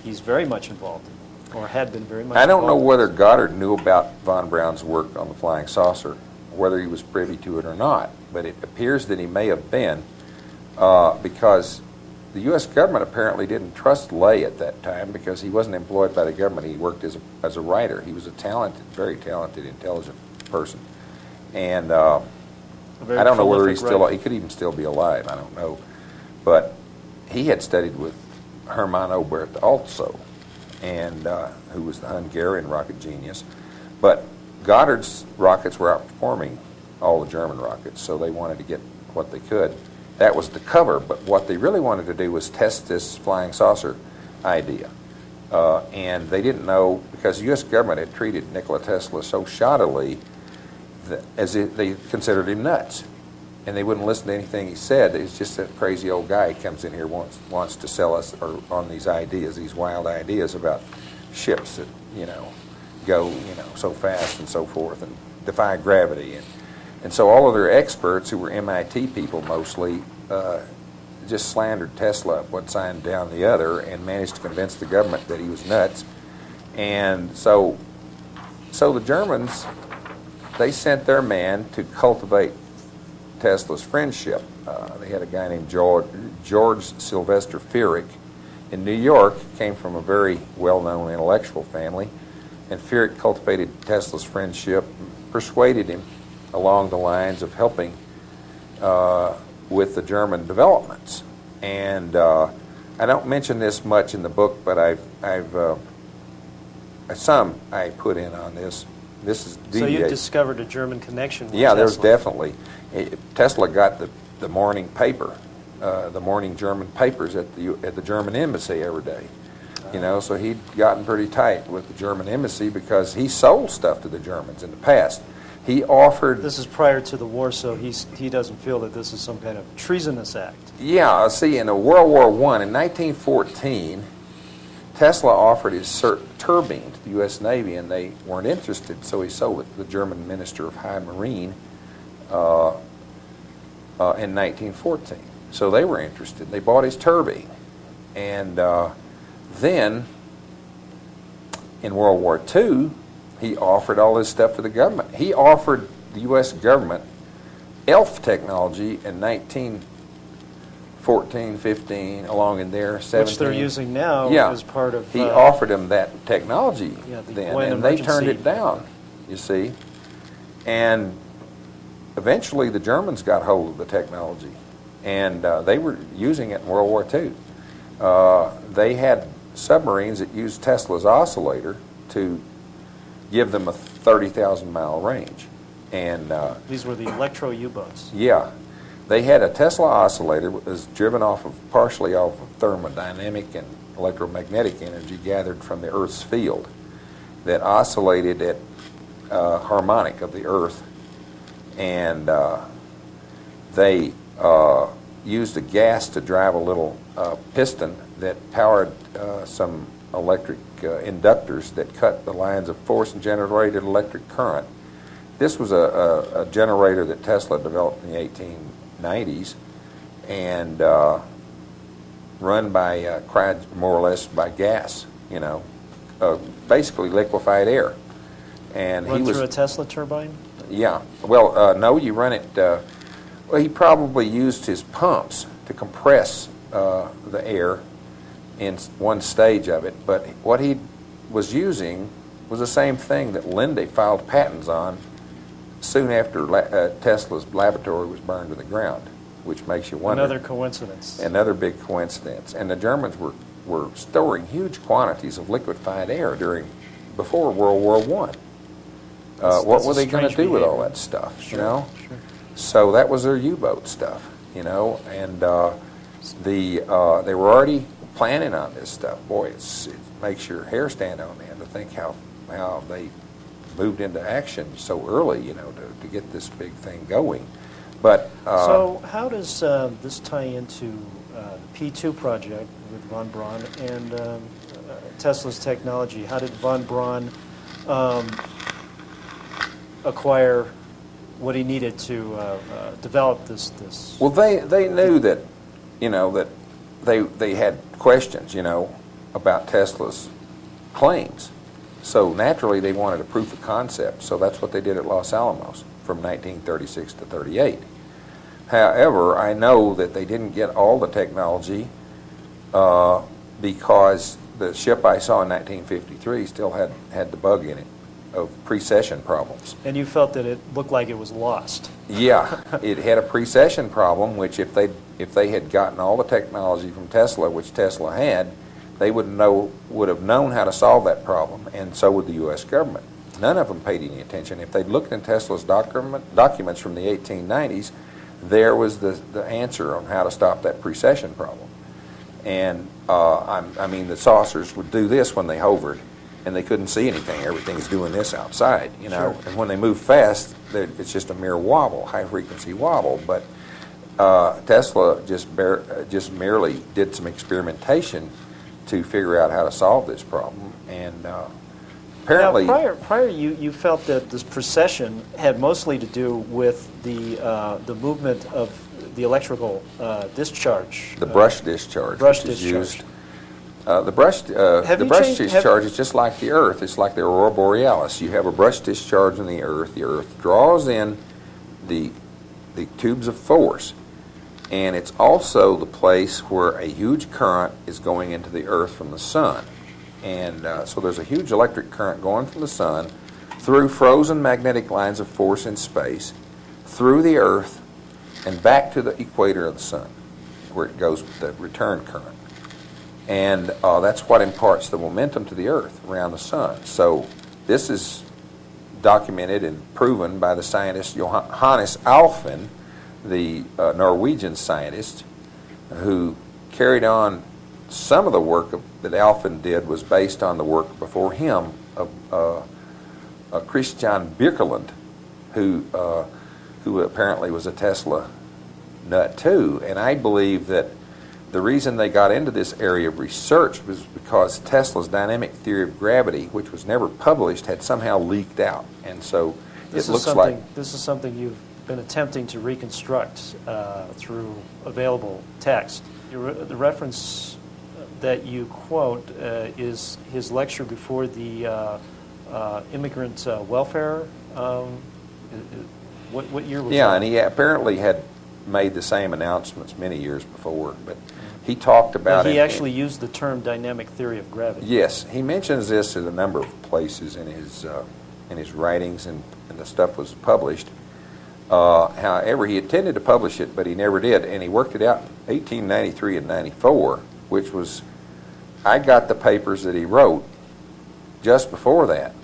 he's very much involved, or had been very much involved. I don't know whether Goddard knew about von Braun's work on the flying saucer, whether he was privy to it or not, but it appears that he may have been, because the U.S. government apparently didn't trust Lay at that time because he wasn't employed by the government. He worked as a writer. He was a talented, very talented, intelligent person. And I don't know whether he could even still be alive. I don't know. But he had studied with Hermann Oberth also, and who was the Hungarian rocket genius. But Goddard's rockets were outperforming all the German rockets, so they wanted to get what they could. That was the cover, but what they really wanted to do was test this flying saucer idea. And they didn't know, because the U.S. government had treated Nikola Tesla so shoddily that, as if they considered him nuts. And they wouldn't listen to anything he said. It's just that crazy old guy who comes in here wants to sell us on these ideas, these wild ideas about ships that, go, so fast and so forth and defy gravity. And so all of their experts, who were MIT people mostly, just slandered Tesla up one side and down the other and managed to convince the government that he was nuts. And so the Germans, they sent their man to cultivate Tesla's friendship. They had a guy named George Sylvester Furick in New York, came from a very well-known intellectual family, and Furick cultivated Tesla's friendship, persuaded him along the lines of helping with the German developments. And I don't mention this much in the book, but I've I put in on this. This is so you discovered a German connection with Tesla. There's definitely. Tesla got the morning paper, the morning German papers at the German embassy every day. So he'd gotten pretty tight with the German embassy because he sold stuff to the Germans in the past. He offered... This is prior to the war, so he doesn't feel that this is some kind of treasonous act. Yeah, see, in World War I, in 1914, Tesla offered his turbine to the U.S. Navy, and they weren't interested, so he sold it to the German Minister of High Marine in 1914. So they were interested. They bought his turbine. And then, in World War II, he offered all this stuff to the government. He offered the U.S. government ELF technology in 1914, 15, along in there, 17. Which they're using now as part of... He offered them that technology then, and they turned it down, you see. And eventually the Germans got hold of the technology, and they were using it in World War II. They had submarines that used Tesla's oscillator to give them a 30,000-mile range. And these were the electro U-boats. Yeah. They had a Tesla oscillator that was driven partially off of thermodynamic and electromagnetic energy gathered from the Earth's field that oscillated at harmonic of the Earth. And they used a gas to drive a little piston that powered some electric inductors that cut the lines of force and generated electric current. This was a generator that Tesla developed in the 1890s and run by, more or less by gas, basically liquefied air. And run through a Tesla turbine? Yeah. Well, no, you run it, well, he probably used his pumps to compress the air in one stage of it, but what he was using was the same thing that Linde filed patents on soon after Tesla's laboratory was burned to the ground. which makes you wonder. Another coincidence. Another big coincidence. And the Germans were storing huge quantities of liquefied air before World War I. What were they going to do with all that stuff, Sure, you know? Sure. So that was their U-boat stuff, you know, and they were already planning on this stuff. Boy, it makes your hair stand on end to think how they moved into action so early, you know, to get this big thing going. But so how does this tie into the P2 project with von Braun and Tesla's technology? How did von Braun acquire what he needed to develop this? Well, they knew that, you know, that they had questions, you know, about Tesla's claims. So naturally, they wanted a proof of concept. So that's what they did at Los Alamos from 1936 to 38. However, I know that they didn't get all the technology because the ship I saw in 1953 still had the bug in it of precession problems. And you felt that it looked like it was lost. Yeah, it had a precession problem, which if they had gotten all the technology from Tesla, which Tesla had, they would have known how to solve that problem, and so would the U.S. government. None of them paid any attention. If they'd looked in Tesla's documents from the 1890s, there was the answer on how to stop that precession problem. And I mean, the saucers would do this when they hovered, and they couldn't see anything. Everything's doing this outside, you know. Sure. And when they move fast, it's just a mere wobble, high-frequency wobble. But Tesla just merely did some experimentation to figure out how to solve this problem. And apparently, now, prior you felt that this precession had mostly to do with the movement of the electrical discharge. The brush discharge. Brush which is discharge. used. The brush discharge is just like the Earth. It's like the aurora borealis. You have a brush discharge in the Earth. The Earth draws in the tubes of force, and it's also the place where a huge current is going into the Earth from the sun. And so there's a huge electric current going from the sun through frozen magnetic lines of force in space, through the Earth, and back to the equator of the sun, where it goes with the return current. And that's what imparts the momentum to the Earth around the sun. So this is documented and proven by the scientist Johannes Alfvén, the Norwegian scientist, who carried on some of the work that Alfvén did was based on the work before him of Christian Birkeland, who apparently was a Tesla nut too. And I believe that the reason they got into this area of research was because Tesla's dynamic theory of gravity, which was never published, had somehow leaked out. And so it looks like this is something you've been attempting to reconstruct through available text. The reference that you quote is his lecture before the immigrant welfare. What year was that? Yeah, and he apparently had made the same announcements many years before, but he talked about it. He actually used the term dynamic theory of gravity. Yes, he mentions this in a number of places in his writings, and the stuff was published. However, he intended to publish it, but he never did, and he worked it out in 1893 and 94, which was, I got the papers that he wrote just before that,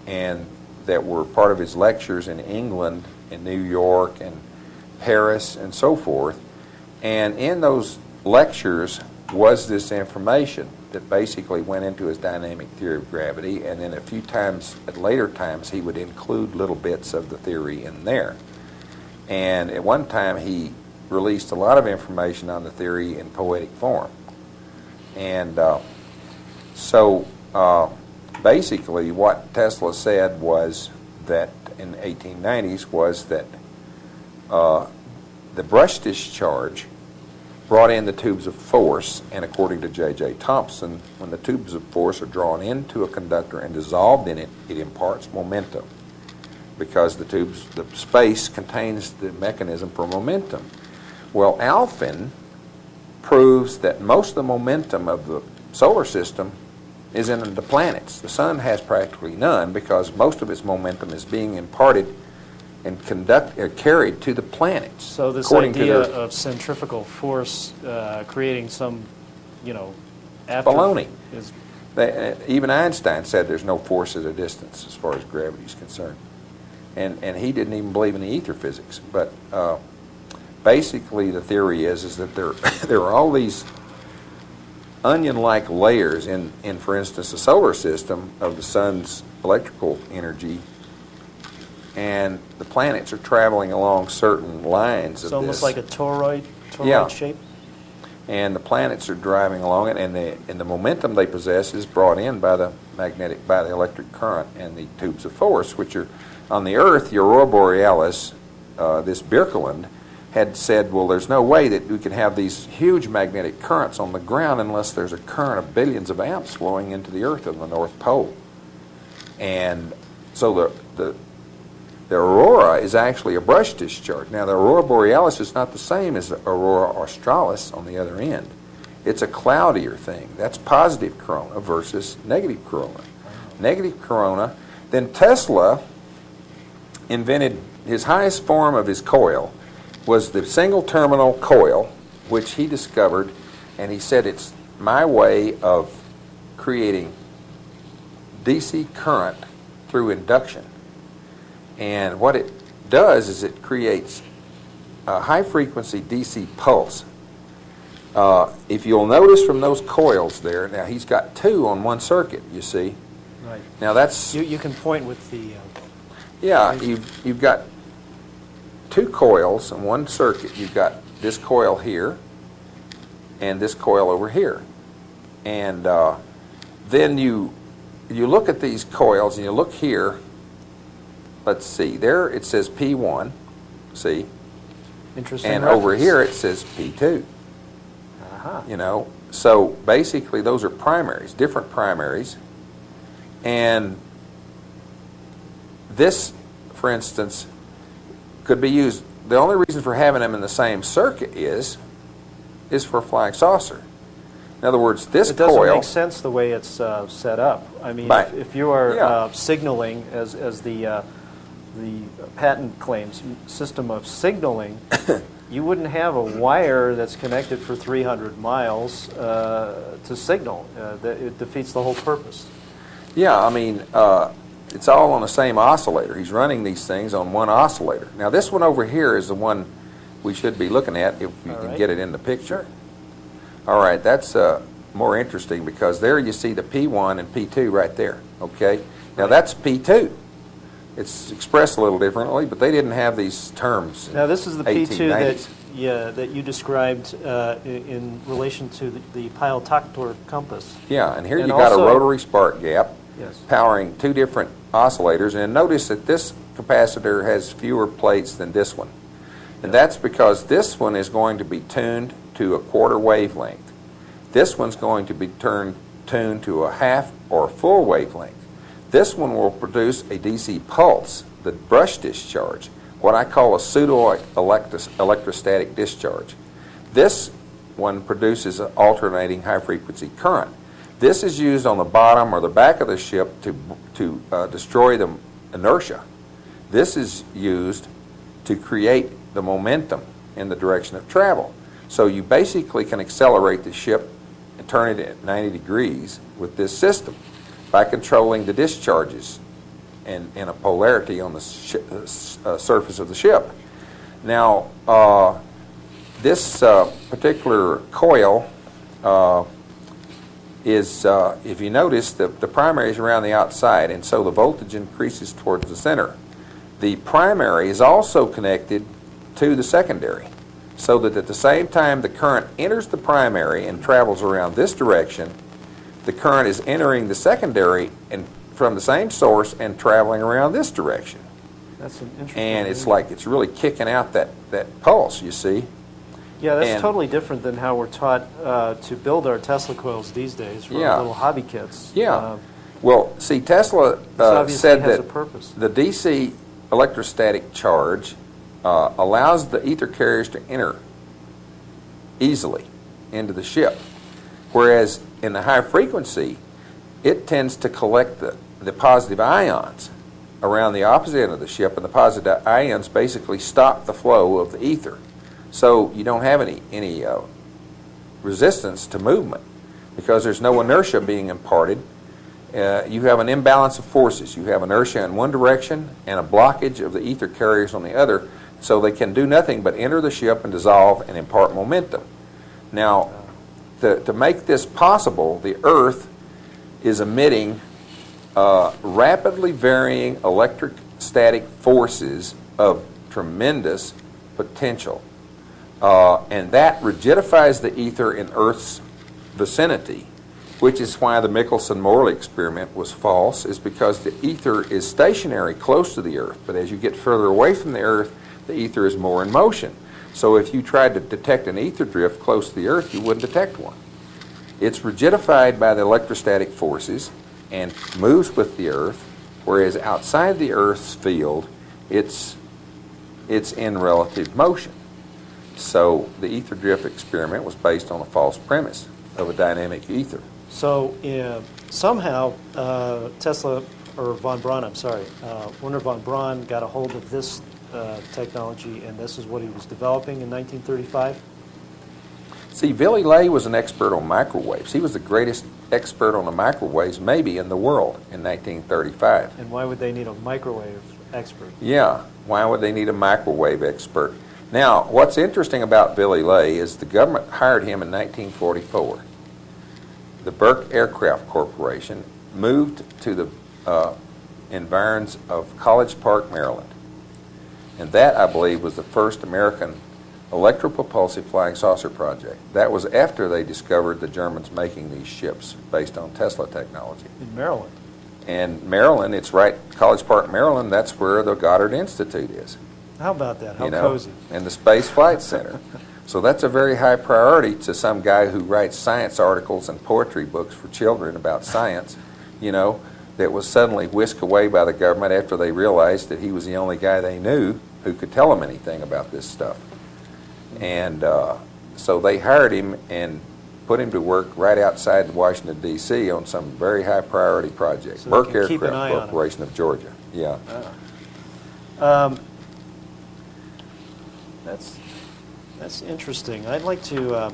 and that were part of his lectures in England, in New York, and Paris, and so forth. And in those lectures was this information that basically went into his dynamic theory of gravity, and then a few times, at later times, he would include little bits of the theory in there. And at one time, he released a lot of information on the theory in poetic form. And basically what Tesla said was that in the 1890s was that the brush discharge brought in the tubes of force, and according to J.J. Thomson, when the tubes of force are drawn into a conductor and dissolved in it, it imparts momentum, because the space contains the mechanism for momentum. Well, Alfvén proves that most of the momentum of the solar system is in the planets. The sun has practically none, because most of its momentum is being imparted and carried to the planets. So this according to idea their of centrifugal force creating some, after baloney. is Even Einstein said there's no force at a distance as far as gravity is concerned. And he didn't even believe in the ether physics. But basically the theory is that there are all these onion-like layers in, for instance, the solar system of the sun's electrical energy, and the planets are traveling along certain lines of it's almost this. like a toroid Yeah. shape. And the planets are driving along it, and the momentum they possess is brought in by the electric current and the tubes of force, which are on the Earth. The Aurora Borealis, this Birkeland, had said, well, there's no way that we can have these huge magnetic currents on the ground unless there's a current of billions of amps flowing into the Earth on the North Pole. And so the aurora is actually a brush discharge. Now, the Aurora Borealis is not the same as the Aurora Australis on the other end. It's a cloudier thing. That's positive corona versus negative corona. Negative corona. Then Tesla invented his highest form of his coil was the single terminal coil, which he discovered, and he said it's my way of creating DC current through induction. And what it does is it creates a high-frequency DC pulse. If you'll notice from those coils there, now he's got two on one circuit, you see. Right. Now that's... You can point with the... yeah, you've got two coils on one circuit. You've got this coil here and this coil over here. And then you look at these coils and you look here. Let's see, there it says P1, see? Interesting And reference. over here it says P2. Uh-huh. So basically those are primaries, different primaries. And this, for instance, could be used. The only reason for having them in the same circuit is for a flying saucer. In other words, this it doesn't coil... make sense the way it's set up. I mean, Right. if you are Yeah. signaling, as the patent claims, system of signaling, you wouldn't have a wire that's connected for 300 miles to signal. It defeats the whole purpose. Yeah, I mean, it's all on the same oscillator. He's running these things on one oscillator. Now, this one over here is the one we should be looking at if you All can right. get it in the picture. Sure. All right, that's more interesting because there you see the P1 and P2 right there, okay? Now, Right. that's P2. It's expressed a little differently, but they didn't have these terms in Now, this is the P2 1890s. that you described in relation to the Pyle-Toctor compass. Yeah, and here And you got a also- rotary spark gap Yes. powering two different oscillators, and notice that this capacitor has fewer plates than this one. And that's because this one is going to be tuned to a quarter wavelength. This one's going to be tuned to a half or full wavelength. This one will produce a DC pulse, the brush discharge, what I call a pseudo-electrostatic discharge. This one produces an alternating high-frequency current. This is used on the bottom or the back of the ship to destroy the inertia. This is used to create the momentum in the direction of travel. So you basically can accelerate the ship and turn it at 90 degrees with this system by controlling the discharges and a polarity on the surface of the ship. Now, this particular coil is, if you notice, the primary is around the outside, and so the voltage increases towards the center. The primary is also connected to the secondary, so that at the same time the current enters the primary and travels around this direction, the current is entering the secondary and from the same source and traveling around this direction. That's an interesting. And it's like it's really kicking out that pulse, you see. Yeah, that's and- totally different than how we're taught to build our Tesla coils these days for Yeah. our little hobby kits. Yeah. Well, see, Tesla This obviously said has that a purpose. the DC electrostatic charge allows the ether carriers to enter easily into the ship, whereas in the high frequency, it tends to collect the positive ions around the opposite end of the ship, and the positive ions basically stop the flow of the ether. So you don't have any resistance to movement because there's no inertia being imparted. You have an imbalance of forces. You have inertia in one direction and a blockage of the ether carriers on the other, so they can do nothing but enter the ship and dissolve and impart momentum. Now, to make this possible, the Earth is emitting rapidly varying electrostatic forces of tremendous potential. And that rigidifies the ether in Earth's vicinity, which is why the Michelson-Morley experiment was false, is because the ether is stationary close to the Earth, but as you get further away from the Earth, the ether is more in motion. So if you tried to detect an ether drift close to the Earth, you wouldn't detect one. It's rigidified by the electrostatic forces and moves with the Earth, whereas outside the Earth's field, it's in relative motion. So the ether drift experiment was based on a false premise of a dynamic ether. So somehow Tesla, or von Braun, Wernher von Braun got a hold of this technology, and this is what he was developing in 1935? See, Willy Ley was an expert on microwaves. He was the greatest expert on the microwaves maybe in the world in 1935. And why would they need a microwave expert? Yeah, why would they need a microwave expert? Now, what's interesting about Willy Ley is the government hired him in 1944. The Burke Aircraft Corporation moved to the environs of College Park, Maryland. And that, I believe, was the first American electropropulsive flying saucer project. That was after they discovered the Germans making these ships based on Tesla technology. In Maryland? And Maryland, it's right, College Park, Maryland, that's where the Goddard Institute is. How about that? How cozy. And the Space Flight Center. So that's a very high priority to some guy who writes science articles and poetry books for children about science, that was suddenly whisked away by the government after they realized that he was the only guy they knew who could tell them anything about this stuff. And so they hired him and put him to work right outside Washington, D.C. on some very high priority project. So Burke Aircraft Corporation of Georgia. Yeah. That's interesting. I'd like to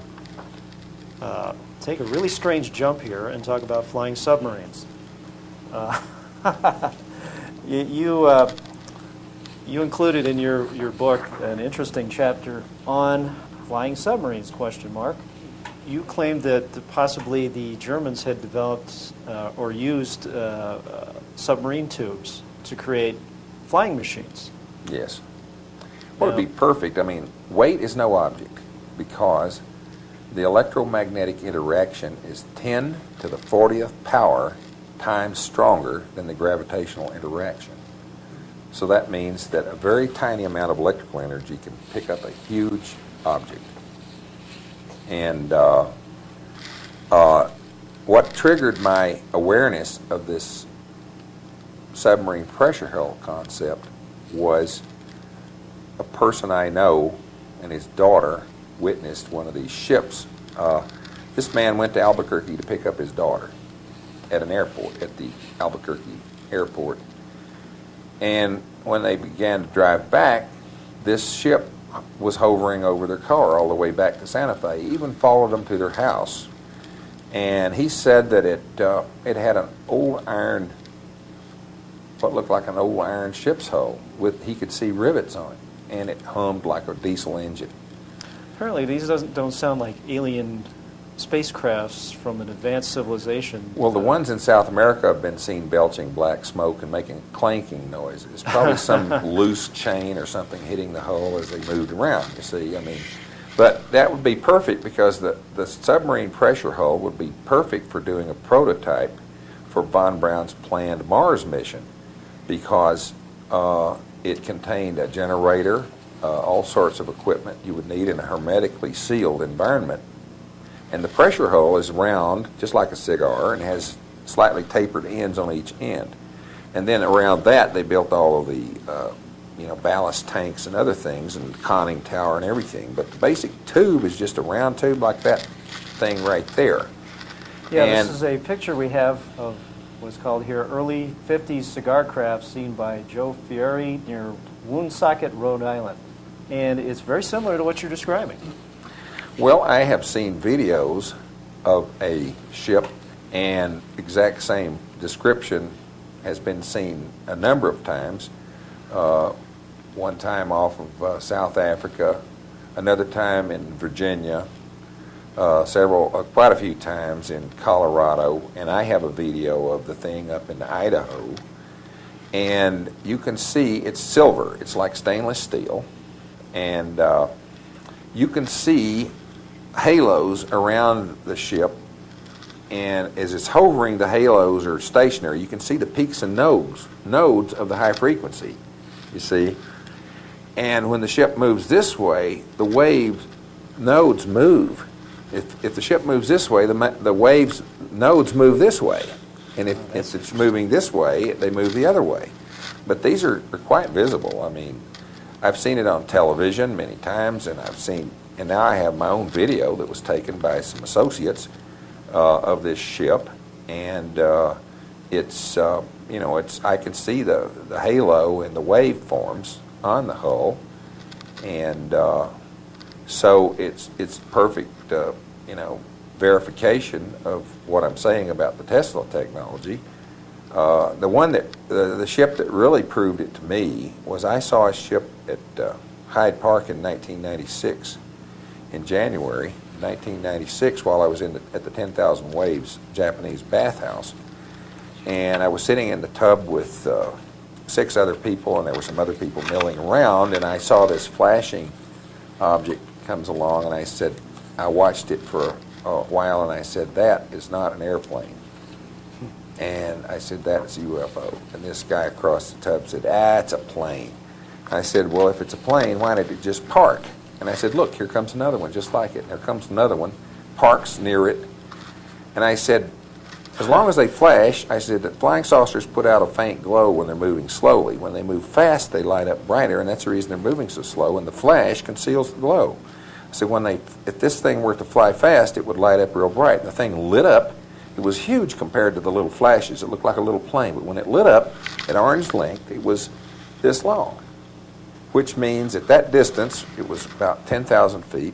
take a really strange jump here and talk about flying submarines. You included in your book an interesting chapter on flying submarines, ? You claimed that possibly the Germans had developed or used submarine tubes to create flying machines. Yes. Well, it'd be perfect. I mean, weight is no object because the electromagnetic interaction is 10 to the 40th power times stronger than the gravitational interaction. So that means that a very tiny amount of electrical energy can pick up a huge object. And what triggered my awareness of this submarine pressure hull concept was a person I know and his daughter witnessed one of these ships. This man went to Albuquerque to pick up his daughter at an airport, at the Albuquerque airport. And when they began to drive back, this ship was hovering over their car all the way back to Santa Fe, even followed them to their house. And he said that it had an old iron, what looked like an old iron ship's hull. He could see rivets on it, and it hummed like a diesel engine. Apparently these don't sound like alien spacecrafts from an advanced civilization. Well, the ones in South America have been seen belching black smoke and making clanking noises. Probably some loose chain or something hitting the hull as they moved around, you see. I mean, but that would be perfect because the submarine pressure hull would be perfect for doing a prototype for von Braun's planned Mars mission because it contained a generator, all sorts of equipment you would need in a hermetically sealed environment. And the pressure hull is round, just like a cigar, and has slightly tapered ends on each end. And then around that, they built all of the, ballast tanks and other things, and conning tower and everything. But the basic tube is just a round tube like that thing right there. Yeah, and this is a picture we have of was called here Early 50s Cigar Craft seen by Joe Fieri near Woonsocket, Rhode Island. And it's very similar to what you're describing. Well, I have seen videos of a ship, and exact same description has been seen a number of times. One time off of South Africa, another time in Virginia, quite a few times in Colorado, and I have a video of the thing up in Idaho. And you can see it's silver. It's like stainless steel. And you can see halos around the ship. And as it's hovering, the halos are stationary. You can see the peaks and nodes of the high frequency, you see. And when the ship moves this way, the wave nodes move. If the ship moves this way, the waves nodes move this way. And if it's moving this way, they move the other way. But these are quite visible. I mean, I've seen it on television many times, and now I have my own video that was taken by some associates of this ship, and I can see the halo and the waveforms on the hull, and so it's perfect, verification of what I'm saying about the Tesla technology. The ship that really proved it to me was I saw a ship at Hyde Park in 1996, in January 1996, while I was at the 10,000 Waves Japanese bathhouse, and I was sitting in the tub with 6 other people, and there were some other people milling around, and I saw this flashing object comes along, and I watched it for a while, and I said, that is not an airplane. And I said, that's a UFO. And this guy across the tub said, it's a plane. I said, well, if it's a plane, why did it just park? And I said, look, here comes another one just like it. And there comes another one, parks near it. And I said, as long as they flash, I said that flying saucers put out a faint glow when they're moving slowly. When they move fast, they light up brighter, and that's the reason they're moving so slow, and the flash conceals the glow. I said, if this thing were to fly fast, it would light up real bright. And the thing lit up. It was huge compared to the little flashes. It looked like a little plane, but when it lit up at arm's length, it was this long, which means at that distance, it was about 10,000 feet.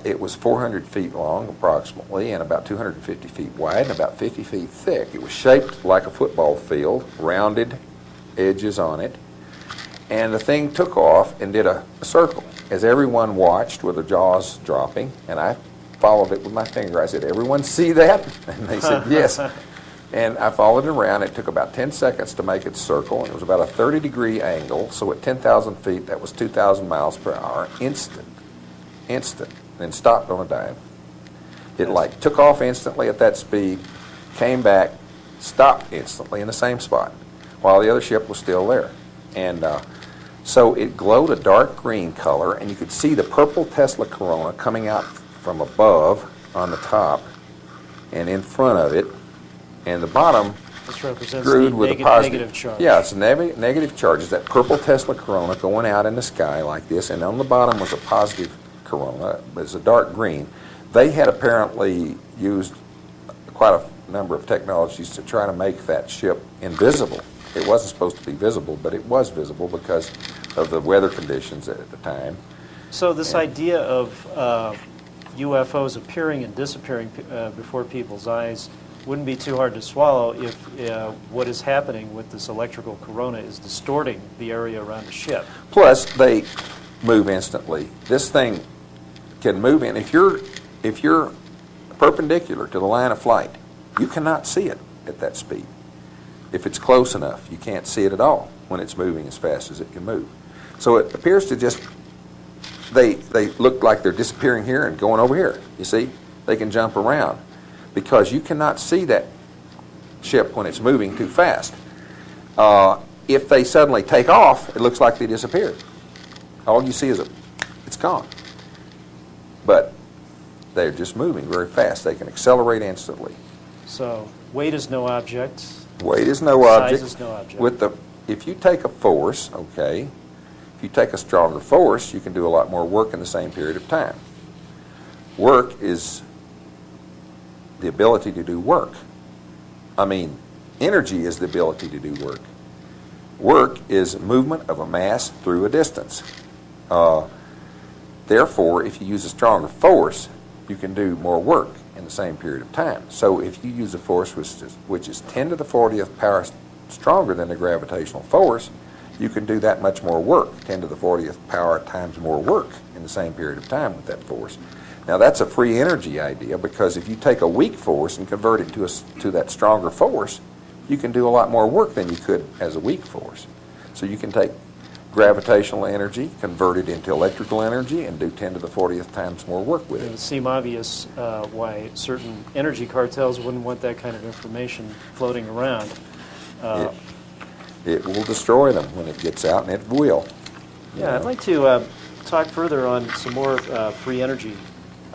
It was 400 feet long, approximately, and about 250 feet wide, and about 50 feet thick. It was shaped like a football field, rounded edges on it, and the thing took off and did a circle. As everyone watched with their jaws dropping, and I followed it with my finger. I said, everyone see that? And they said, yes. And I followed it around. It took about 10 seconds to make its circle, and it was about a 30-degree angle. So at 10,000 feet, that was 2,000 miles per hour, instant, then stopped on a dime. It took off instantly at that speed, came back, stopped instantly in the same spot, while the other ship was still there. And so it glowed a dark green color, and you could see the purple Tesla corona coming out from above on the top and in front of it, and the bottom this represents screwed the with a positive negative charge. Yeah, it's a negative charge. It's that purple Tesla corona going out in the sky like this, and on the bottom was a positive corona. It's a dark green. They had apparently used quite a number of technologies to try to make that ship invisible. It wasn't supposed to be visible, but it was visible because of the weather conditions at the time. So this idea of UFOs appearing and disappearing before people's eyes wouldn't be too hard to swallow if what is happening with this electrical corona is distorting the area around the ship. Plus, they move instantly. This thing can move in. If you're perpendicular to the line of flight, you cannot see it at that speed. If it's close enough, you can't see it at all when it's moving as fast as it can move. So it appears to just, they look like they're disappearing here and going over here. You see? They can jump around because you cannot see that ship when it's moving too fast. If they suddenly take off, it looks like they disappeared. All you see is it's gone. But they're just moving very fast. They can accelerate instantly. So weight is no object. Weight is no object. Size is no object. If you take a force, okay, if you take a stronger force, you can do a lot more work in the same period of time. Work is the ability to do work. I mean, energy is the ability to do work. Work is movement of a mass through a distance. Therefore, if you use a stronger force, you can do more work in the same period of time. So if you use a force which is 10 to the 40th power stronger than the gravitational force, you can do that much more work, 10 to the 40th power times more work in the same period of time with that force. Now that's a free energy idea, because if you take a weak force and convert it to that stronger force, you can do a lot more work than you could as a weak force. So you can take gravitational energy, convert it into electrical energy, and do 10 to the 40th times more work with It it. would seem obvious why certain energy cartels wouldn't want that kind of information floating around. It will destroy them when it gets out, and it will. Yeah, I'd like to talk further on some more free energy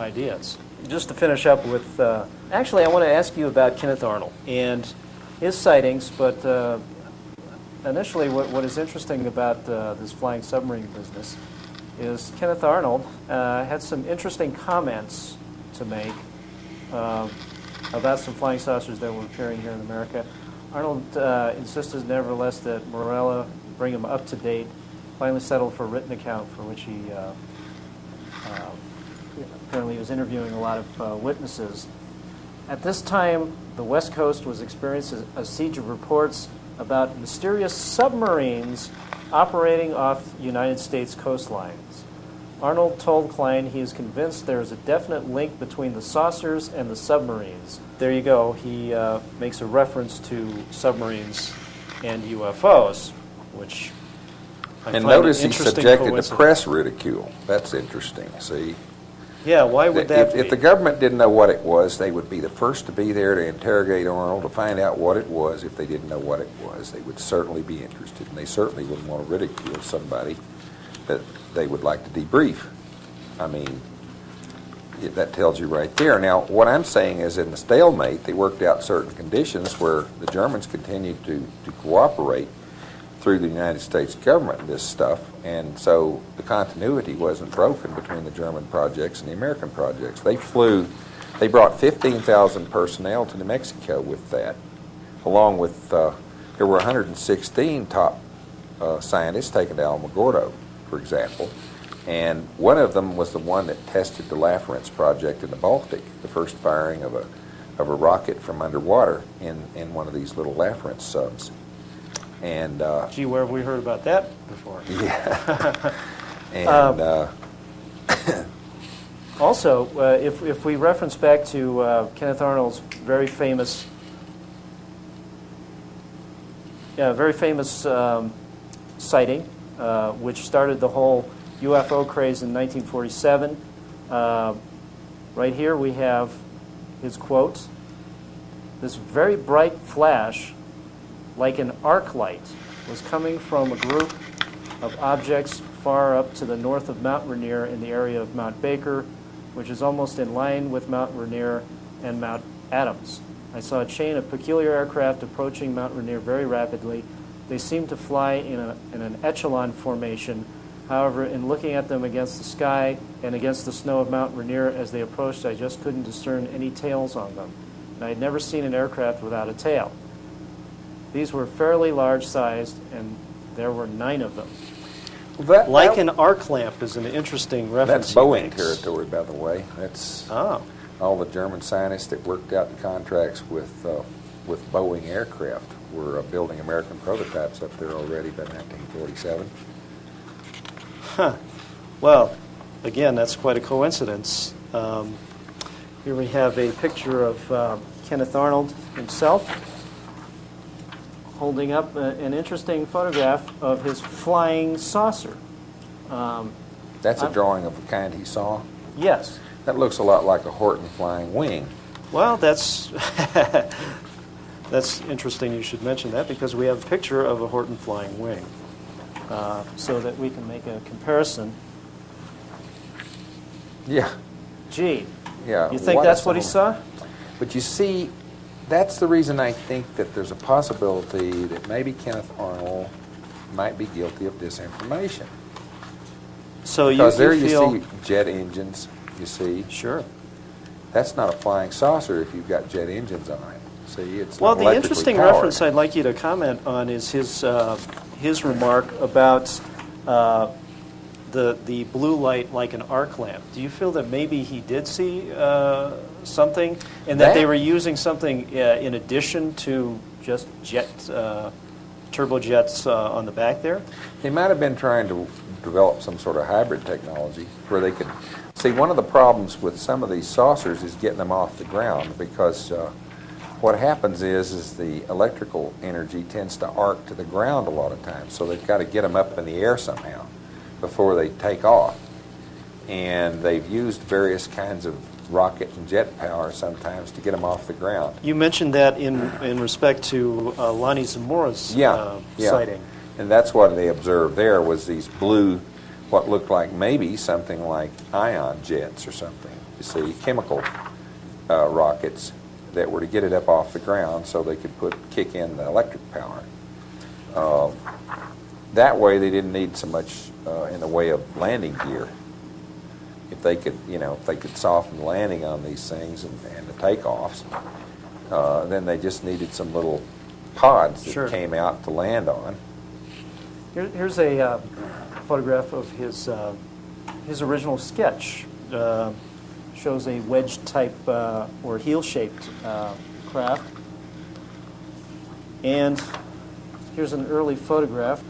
ideas. Just to finish up with, actually I want to ask you about Kenneth Arnold and his sightings, but initially what is interesting about this flying submarine business is Kenneth Arnold had some interesting comments to make about some flying saucers that were appearing here in America. Arnold insisted nevertheless that Morella bring him up to date, finally settled for a written account for which he apparently was interviewing a lot of witnesses. At this time, the West Coast was experiencing a siege of reports about mysterious submarines operating off United States coastlines. Arnold told Klein he is convinced there is a definite link between the saucers and the submarines. There you go. He makes a reference to submarines and UFOs, which I And find notice an he interesting subjected to coincidence. press ridicule. That's interesting, see? Yeah, why would that be? If the government didn't know what it was, they would be the first to be there to interrogate Arnold to find out what it was. If they didn't know what it was, they would certainly be interested, and they certainly wouldn't want to ridicule somebody that they would like to debrief. I mean, that tells you right there. Now, what I'm saying is in the stalemate, they worked out certain conditions where the Germans continued to cooperate through the United States government in this stuff, and so the continuity wasn't broken between the German projects and the American projects. They brought 15,000 personnel to New Mexico with that, along with, there were 116 top scientists taken to Alamogordo, for example, and one of them was the one that tested the Lafrance project in the Baltic, the first firing of a rocket from underwater in one of these little Lafrance subs. And Gee, where have we heard about that before? yeah, and Also, if we reference back to Kenneth Arnold's very famous sighting, which started the whole UFO craze in 1947. Right here we have his quote: "This very bright flash, like an arc light, was coming from a group of objects far up to the north of Mount Rainier in the area of Mount Baker, which is almost in line with Mount Rainier and Mount Adams. I saw a chain of peculiar aircraft approaching Mount Rainier very rapidly. They seemed to fly in an echelon formation. However, in looking at them against the sky and against the snow of Mount Rainier as they approached, I just couldn't discern any tails on them. And I had never seen an aircraft without a tail. These were fairly large-sized, and there were 9 of them." Like an arc lamp is an interesting reference. that's Boeing territory, by the way. That's Oh. all the German scientists that worked out the contracts with Boeing aircraft were building American prototypes up there already by 1947. Huh. Well, again, that's quite a coincidence. Here we have a picture of Kenneth Arnold himself holding up an interesting photograph of his flying saucer. That's a drawing of the kind he saw. Yes. That looks a lot like a Horton flying wing. Well, that's that's interesting you should mention that, because we have a picture of a Horton flying wing, so that we can make a comparison. Yeah. Gee, Yeah. you think that's what he saw? But you see, that's the reason I think that there's a possibility that maybe Kenneth Arnold might be guilty of disinformation. So Because there you feel, see jet engines, you see. sure. That's not a flying saucer if you've got jet engines on it. See, it's Well, the electrically interesting powered. reference I'd like you to comment on is his remark about the blue light like an arc lamp. Do you feel that maybe he did see something, and that they were using something in addition to just turbojets on the back there? They might have been trying to develop some sort of hybrid technology where they could see. One of the problems with some of these saucers is getting them off the ground, because what happens is the electrical energy tends to arc to the ground a lot of times, so they've got to get them up in the air somehow before they take off. And they've used various kinds of rocket and jet power sometimes to get them off the ground. You mentioned that in respect to Lonnie Zamora's sighting. And that's what they observed there, was these blue, what looked like maybe something like ion jets or something. You see, chemical rockets that were to get it up off the ground so they could kick in the electric power. That way they didn't need so much in the way of landing gear. If they could, if they could soften the landing on these things and the takeoffs, then they just needed some little pods that came out to land on. Here's a photograph of his original sketch. Shows a wedge type or heel shaped craft. And here's an early photograph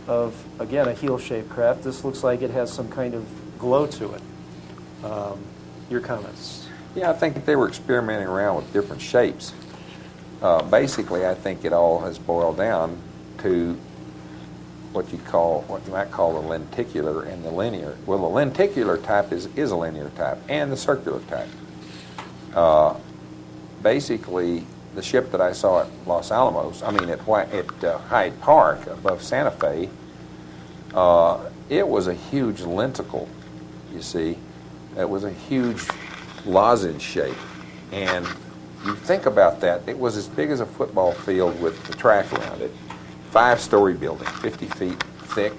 of, again, a heel shaped craft. This looks like it has some kind of glow to it. Your comments? Yeah, I think they were experimenting around with different shapes. Basically, I think it all has boiled down to what you might call the lenticular and the linear. Well, the lenticular type is a linear type, and the circular type. Basically, the ship that I saw at Los Alamos, at Hyde Park above Santa Fe, it was a huge lenticle. You see, it was a huge lozenge shape, and you think about that. It was as big as a football field with the track around it. 5-story building, 50 feet thick.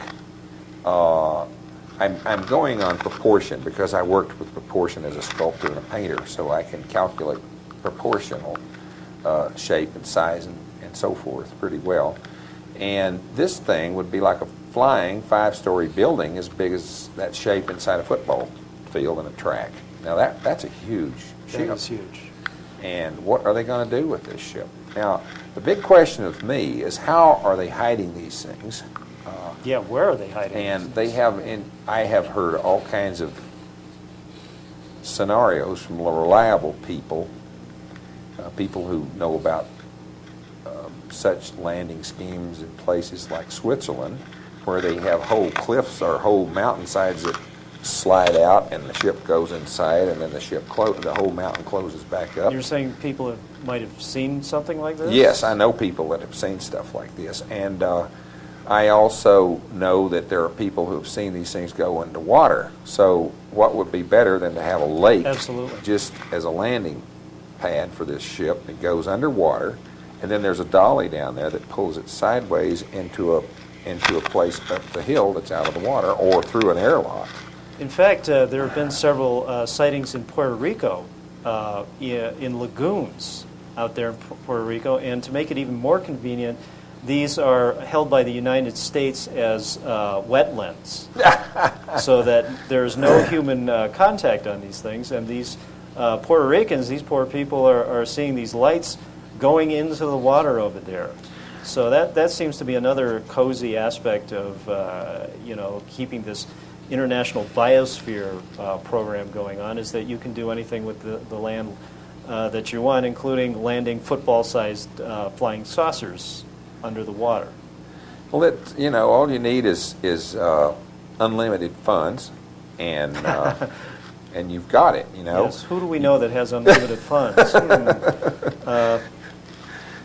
I'm going on proportion because I worked with proportion as a sculptor and a painter, so I can calculate proportional shape and size and so forth pretty well. And this thing would be like a flying 5-story building as big as that shape inside a football field and a track. Now that's a huge ship. That is huge. And what are they going to do with this ship? Now, the big question of me is, how are they hiding these things? Where are they hiding? And I have heard all kinds of scenarios from reliable people, people who know about such landing schemes in places like Switzerland, where they have whole cliffs or whole mountainsides that slide out, and the ship goes inside, and then the whole mountain closes back up. You're saying people might have seen something like this? Yes, I know people that have seen stuff like this, and I also know that there are people who have seen these things go into water. So what would be better than to have a lake just as a landing pad for this ship? It goes underwater, and then there's a dolly down there that pulls it sideways into a place up the hill that's out of the water, or through an airlock. In fact, there have been several sightings in Puerto Rico, in lagoons out there in Puerto Rico, and to make it even more convenient, these are held by the United States as wetlands, so that there's no human contact on these things, and these Puerto Ricans, these poor people, are seeing these lights going into the water over there. So that seems to be another cozy aspect of keeping this international biosphere program going on, is that you can do anything with the land that you want, including landing football-sized flying saucers under the water. Well, all you need is unlimited funds, and and you've got it. Yes. Who do we know that has unlimited funds?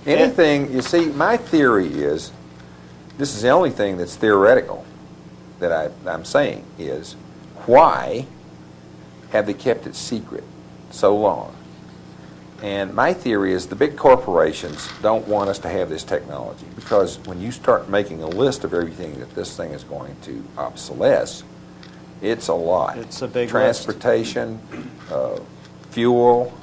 Anything. You see, my theory is, this is the only thing that's theoretical that I'm saying, is, why have they kept it secret so long? And my theory is the big corporations don't want us to have this technology, because when you start making a list of everything that this thing is going to obsolesce, it's a lot. It's a big transportation, fuel,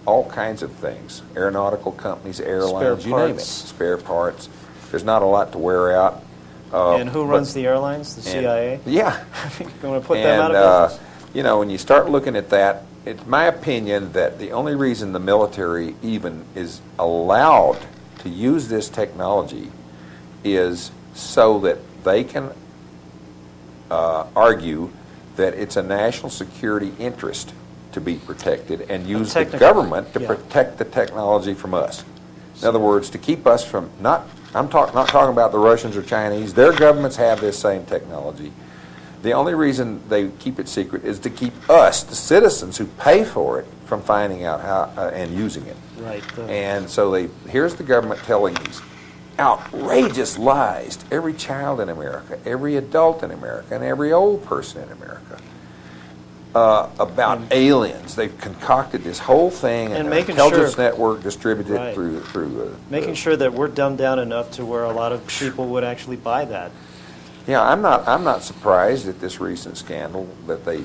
all kinds of things. Aeronautical companies, airlines, you name it. Spare parts. There's not a lot to wear out. And who runs the airlines? The CIA? Yeah. You want to put them out of business? You know, when you start looking at that, it's my opinion that the only reason the military even is allowed to use this technology is so that they can argue that it's a national security interest to be protected and use the government to protect the technology from us. In other words, to keep us from not talking about the Russians or Chinese. Their governments have this same technology. The only reason they keep it secret is to keep us, the citizens who pay for it, from finding out how and using it. Right. And so here's the government telling these outrageous lies to every child in America, every adult in America, and every old person in America about aliens. They've concocted this whole thing, and an intelligence network distributed it through making sure that we're dumbed down enough to where a lot of people would actually buy that. Yeah, I'm not surprised at this recent scandal that they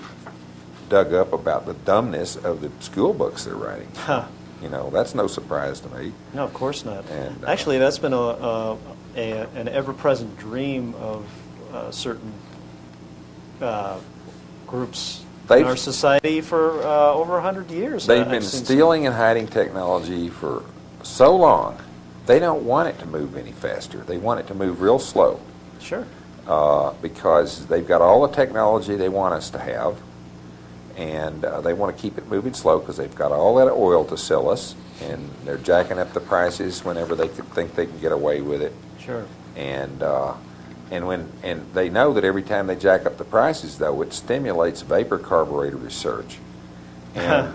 dug up about the dumbness of the school books they're writing. Huh. You know, that's no surprise to me. No, of course not. And, actually, that's been an ever-present dream of certain groups in our society for over 100 years. They've been stealing and hiding technology for so long. They don't want it to move any faster. They want it to move real slow. Sure. Because they've got all the technology they want us to have, and they want to keep it moving slow because they've got all that oil to sell us, and they're jacking up the prices whenever they think they can get away with it. Sure. And they know that every time they jack up the prices, though, it stimulates vapor carburetor research, and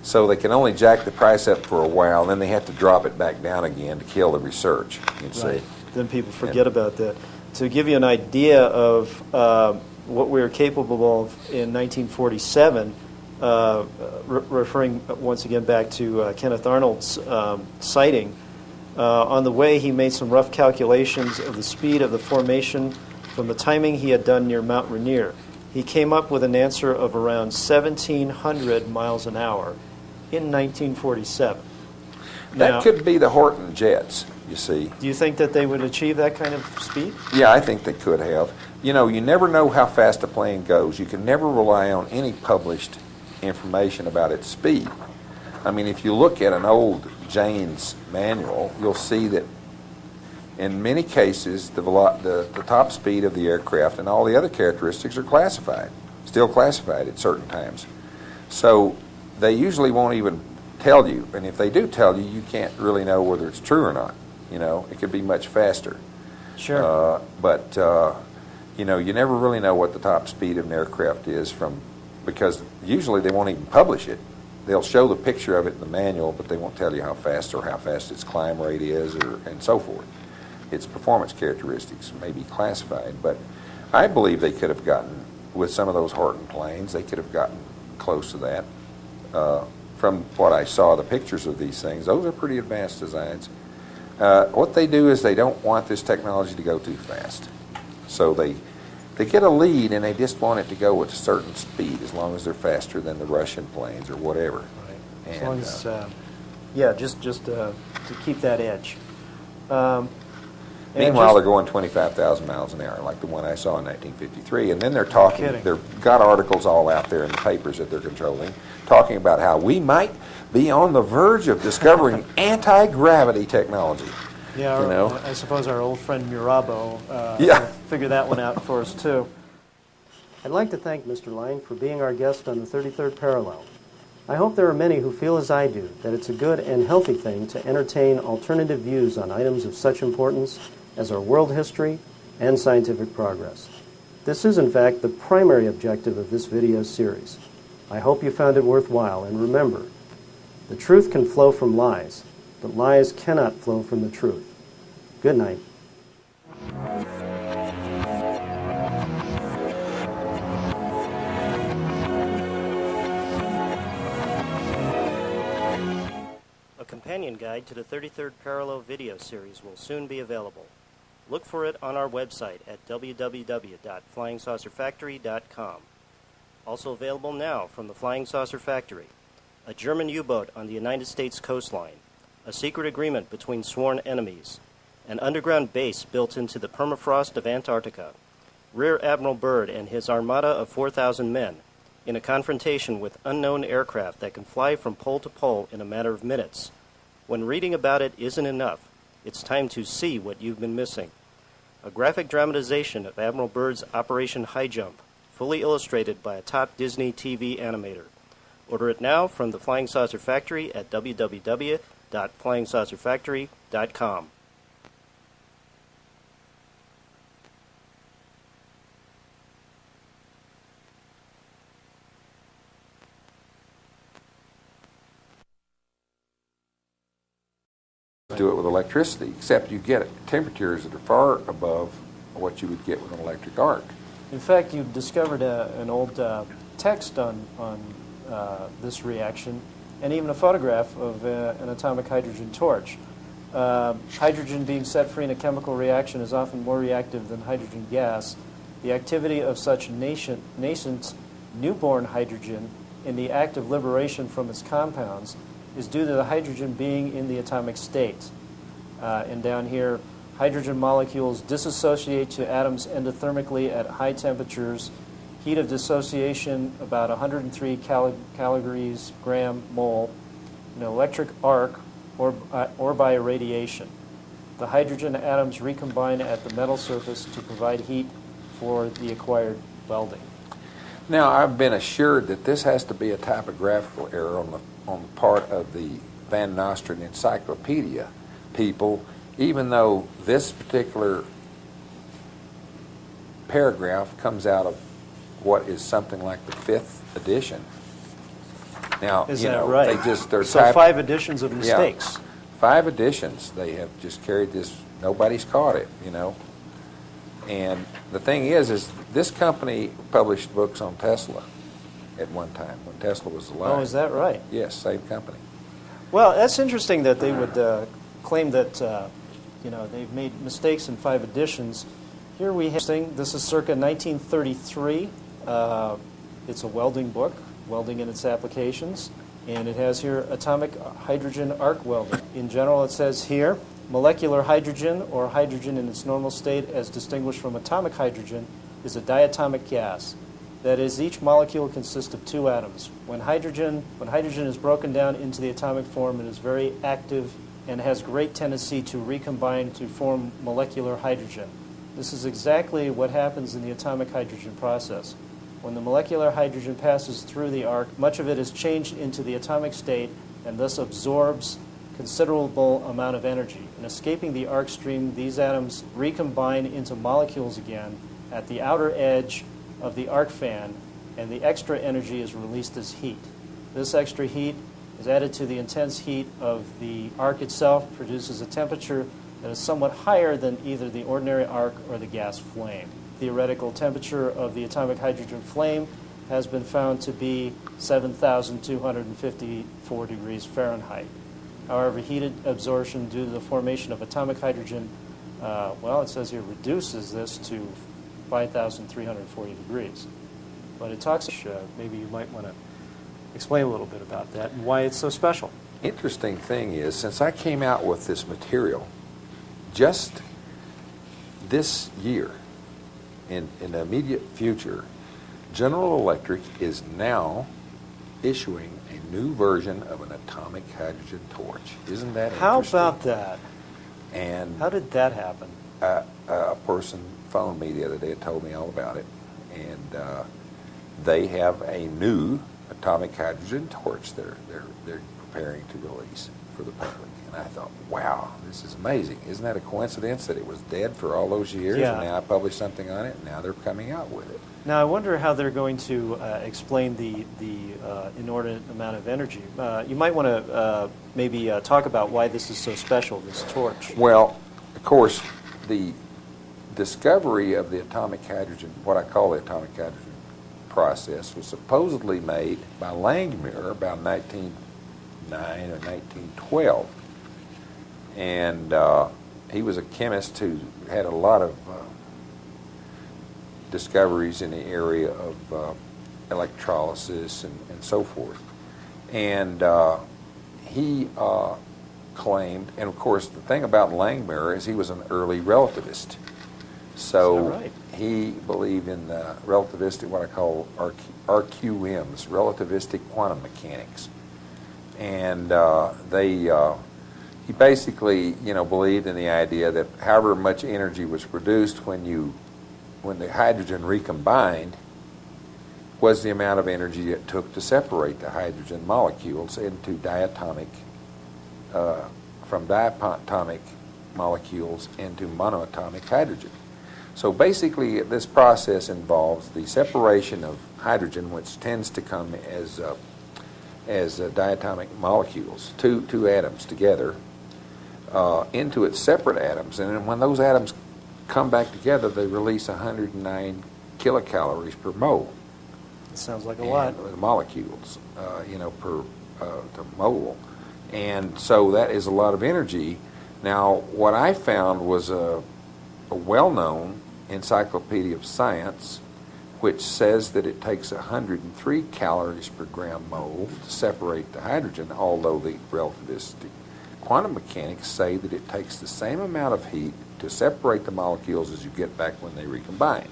so they can only jack the price up for a while, and then they have to drop it back down again to kill the research. You see. Then people forget about that. To give you an idea of what we were capable of in 1947, referring once again back to Kenneth Arnold's sighting, on the way he made some rough calculations of the speed of the formation from the timing he had done near Mount Rainier. He came up with an answer of around 1,700 miles an hour in 1947. That could be the Horton jets, you see. Do you think that they would achieve that kind of speed? Yeah, I think they could have. You know, you never know how fast a plane goes. You can never rely on any published information about its speed. I mean, if you look at an old Jane's manual, you'll see that in many cases the top speed of the aircraft and all the other characteristics are classified, still classified at certain times. So they usually won't even tell you, and if they do tell you, you can't really know whether it's true or not. You know, it could be much faster. Sure. But you know, you never really know what the top speed of an aircraft is because usually they won't even publish it. They'll show the picture of it in the manual, but they won't tell you how fast its climb rate is and so forth. Its performance characteristics may be classified, but I believe they could have gotten, with some of those Horton planes, they could have gotten close to that. From what I saw, the pictures of these things, those are pretty advanced designs. What they do is they don't want this technology to go too fast. So they get a lead and they just want it to go at a certain speed as long as they're faster than the Russian planes or whatever. Right. As long as, just to keep that edge. Meanwhile, they're going 25,000 miles an hour, like the one I saw in 1953. And then they're talking, they've got articles all out there in the papers that they're controlling, talking about how we might be on the verge of discovering anti-gravity technology. Yeah, you know? I suppose our old friend Mirabeau figured that one out for us, too. I'd like to thank Mr. Lyne for being our guest on the 33rd Parallel. I hope there are many who feel as I do, that it's a good and healthy thing to entertain alternative views on items of such importance as our world history and scientific progress. This is, in fact, the primary objective of this video series. I hope you found it worthwhile, and remember, the truth can flow from lies, but lies cannot flow from the truth. Good night. A companion guide to the 33rd Parallel video series will soon be available. Look for it on our website at www.flyingsaucerfactory.com. Also available now from the Flying Saucer Factory. a German U-boat on the United States coastline, a secret agreement between sworn enemies, an underground base built into the permafrost of Antarctica, Rear Admiral Byrd and his armada of 4,000 men, in a confrontation with unknown aircraft that can fly from pole to pole in a matter of minutes. When reading about it isn't enough, it's time to see what you've been missing. A graphic dramatization of Admiral Byrd's Operation High Jump, fully illustrated by a top Disney TV animator. Order it now from the Flying Saucer Factory at www.flyingsaucerfactory.com. Do it with electricity, except you get temperatures that are far above what you would get with an electric arc. In fact, you discovered an old text on this reaction, and even a photograph of an atomic hydrogen torch. Hydrogen being set free in a chemical reaction is often more reactive than hydrogen gas. The activity of such nascent newborn hydrogen in the act of liberation from its compounds is due to the hydrogen being in the atomic state. And down here, hydrogen molecules dissociate to atoms endothermically at high temperatures. Heat of dissociation about 103 calories gram mole. An electric arc or by irradiation. The hydrogen atoms recombine at the metal surface to provide heat for the acquired welding. Now, I've been assured that this has to be a typographical error on the part of the Van Nostrand Encyclopedia people, even though this particular paragraph comes out of what is something like the 5th edition. Now, is that right? They're so 5 editions of mistakes. Yeah, 5 editions. They have just carried this. Nobody's caught it, And the thing is this company published books on Tesla at one time when Tesla was alive. Oh, is that right? Yes, same company. Well, that's interesting that they would claim that they've made mistakes in 5 editions. Here we have this is circa 1933. It's a welding book, welding and its applications, and it has here atomic hydrogen arc welding. In general, it says here molecular hydrogen, or hydrogen in its normal state as distinguished from atomic hydrogen, is a diatomic gas. That is, each molecule consists of 2 atoms. When hydrogen is broken down into the atomic form, it is very active and has great tendency to recombine to form molecular hydrogen. This is exactly what happens in the atomic hydrogen process. When the molecular hydrogen passes through the arc, much of it is changed into the atomic state and thus absorbs considerable amount of energy. In escaping the arc stream, these atoms recombine into molecules again at the outer edge of the arc fan, and the extra energy is released as heat. This extra heat is added to the intense heat of the arc itself, produces a temperature that is somewhat higher than either the ordinary arc or the gas flame. Theoretical temperature of the atomic hydrogen flame has been found to be 7,254 degrees Fahrenheit. However, heat absorption due to the formation of atomic hydrogen, it says here, reduces this to 5,340 degrees. But it talks, maybe you might want to explain a little bit about that and why it's so special. Interesting thing is, since I came out with this material, just this year, in the immediate future, General Electric is now issuing a new version of an atomic hydrogen torch. Isn't that How interesting? about that? And how did that happen? A person phoned me the other day and told me all about it, and they have a new atomic hydrogen torch they're preparing to release for the public. And I thought, wow, this is amazing. Isn't that a coincidence that it was dead for all those years, yeah. and now I published something on it, and now they're coming out with it. Now, I wonder how they're going to explain the inordinate amount of energy. You might want to maybe talk about why this is so special, this torch. Well, of course, the discovery of the atomic hydrogen, what I call the atomic hydrogen process, was supposedly made by Langmuir about 1909 or 1912. And he was a chemist who had a lot of discoveries in the area of electrolysis and so forth. And he claimed, and of course the thing about Langmuir is he was an early relativist. So right? he believed in relativistic, what I call RQMs, relativistic quantum mechanics. And he basically, believed in the idea that however much energy was produced when the hydrogen recombined was the amount of energy it took to separate the hydrogen molecules into from diatomic molecules into monoatomic hydrogen. So basically, this process involves the separation of hydrogen, which tends to come as diatomic molecules, two atoms together, into its separate atoms. And then when those atoms come back together, they release 109 kilocalories per mole. It sounds like a lot. Molecules, per to mole. And so that is a lot of energy. Now, what I found was a well-known Encyclopedia of Science, which says that it takes 103 calories per gram mole to separate the hydrogen, although the relativistic quantum mechanics say that it takes the same amount of heat to separate the molecules as you get back when they recombine.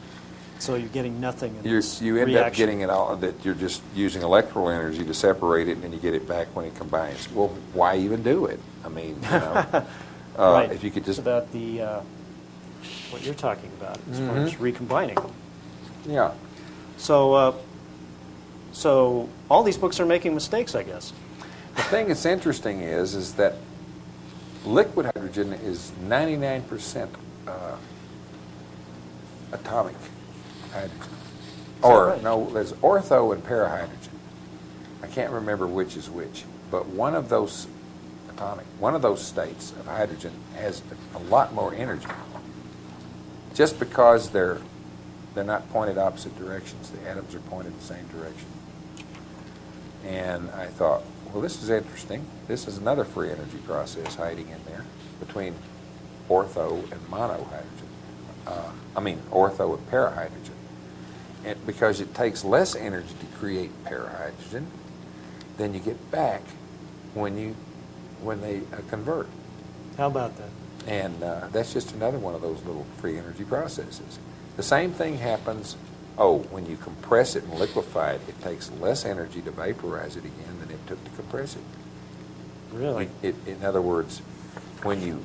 So you're getting nothing in You end up getting it all, that you're just using electrical energy to separate it, and then you get it back when it combines. Well, why even do it? I mean, right. If you could just... It's about the what you're talking about as far as recombining. Yeah. So all these books are making mistakes, I guess. The thing that's interesting is that liquid hydrogen is 99% atomic hydrogen. Or, no, there's ortho and parahydrogen. I can't remember which is which, but one of those states of hydrogen has a lot more energy. Just because they're not pointed opposite directions. The atoms are pointed the same direction. And I thought, well, this is interesting. This is another free energy process hiding in there between ortho and monohydrogen. Ortho and parahydrogen. And because it takes less energy to create parahydrogen than you get back when they convert. How about that? And that's just another one of those little free energy processes. The same thing happens, when you compress it and liquefy it, it takes less energy to vaporize it again than it took to compress it. Really? In other words, when you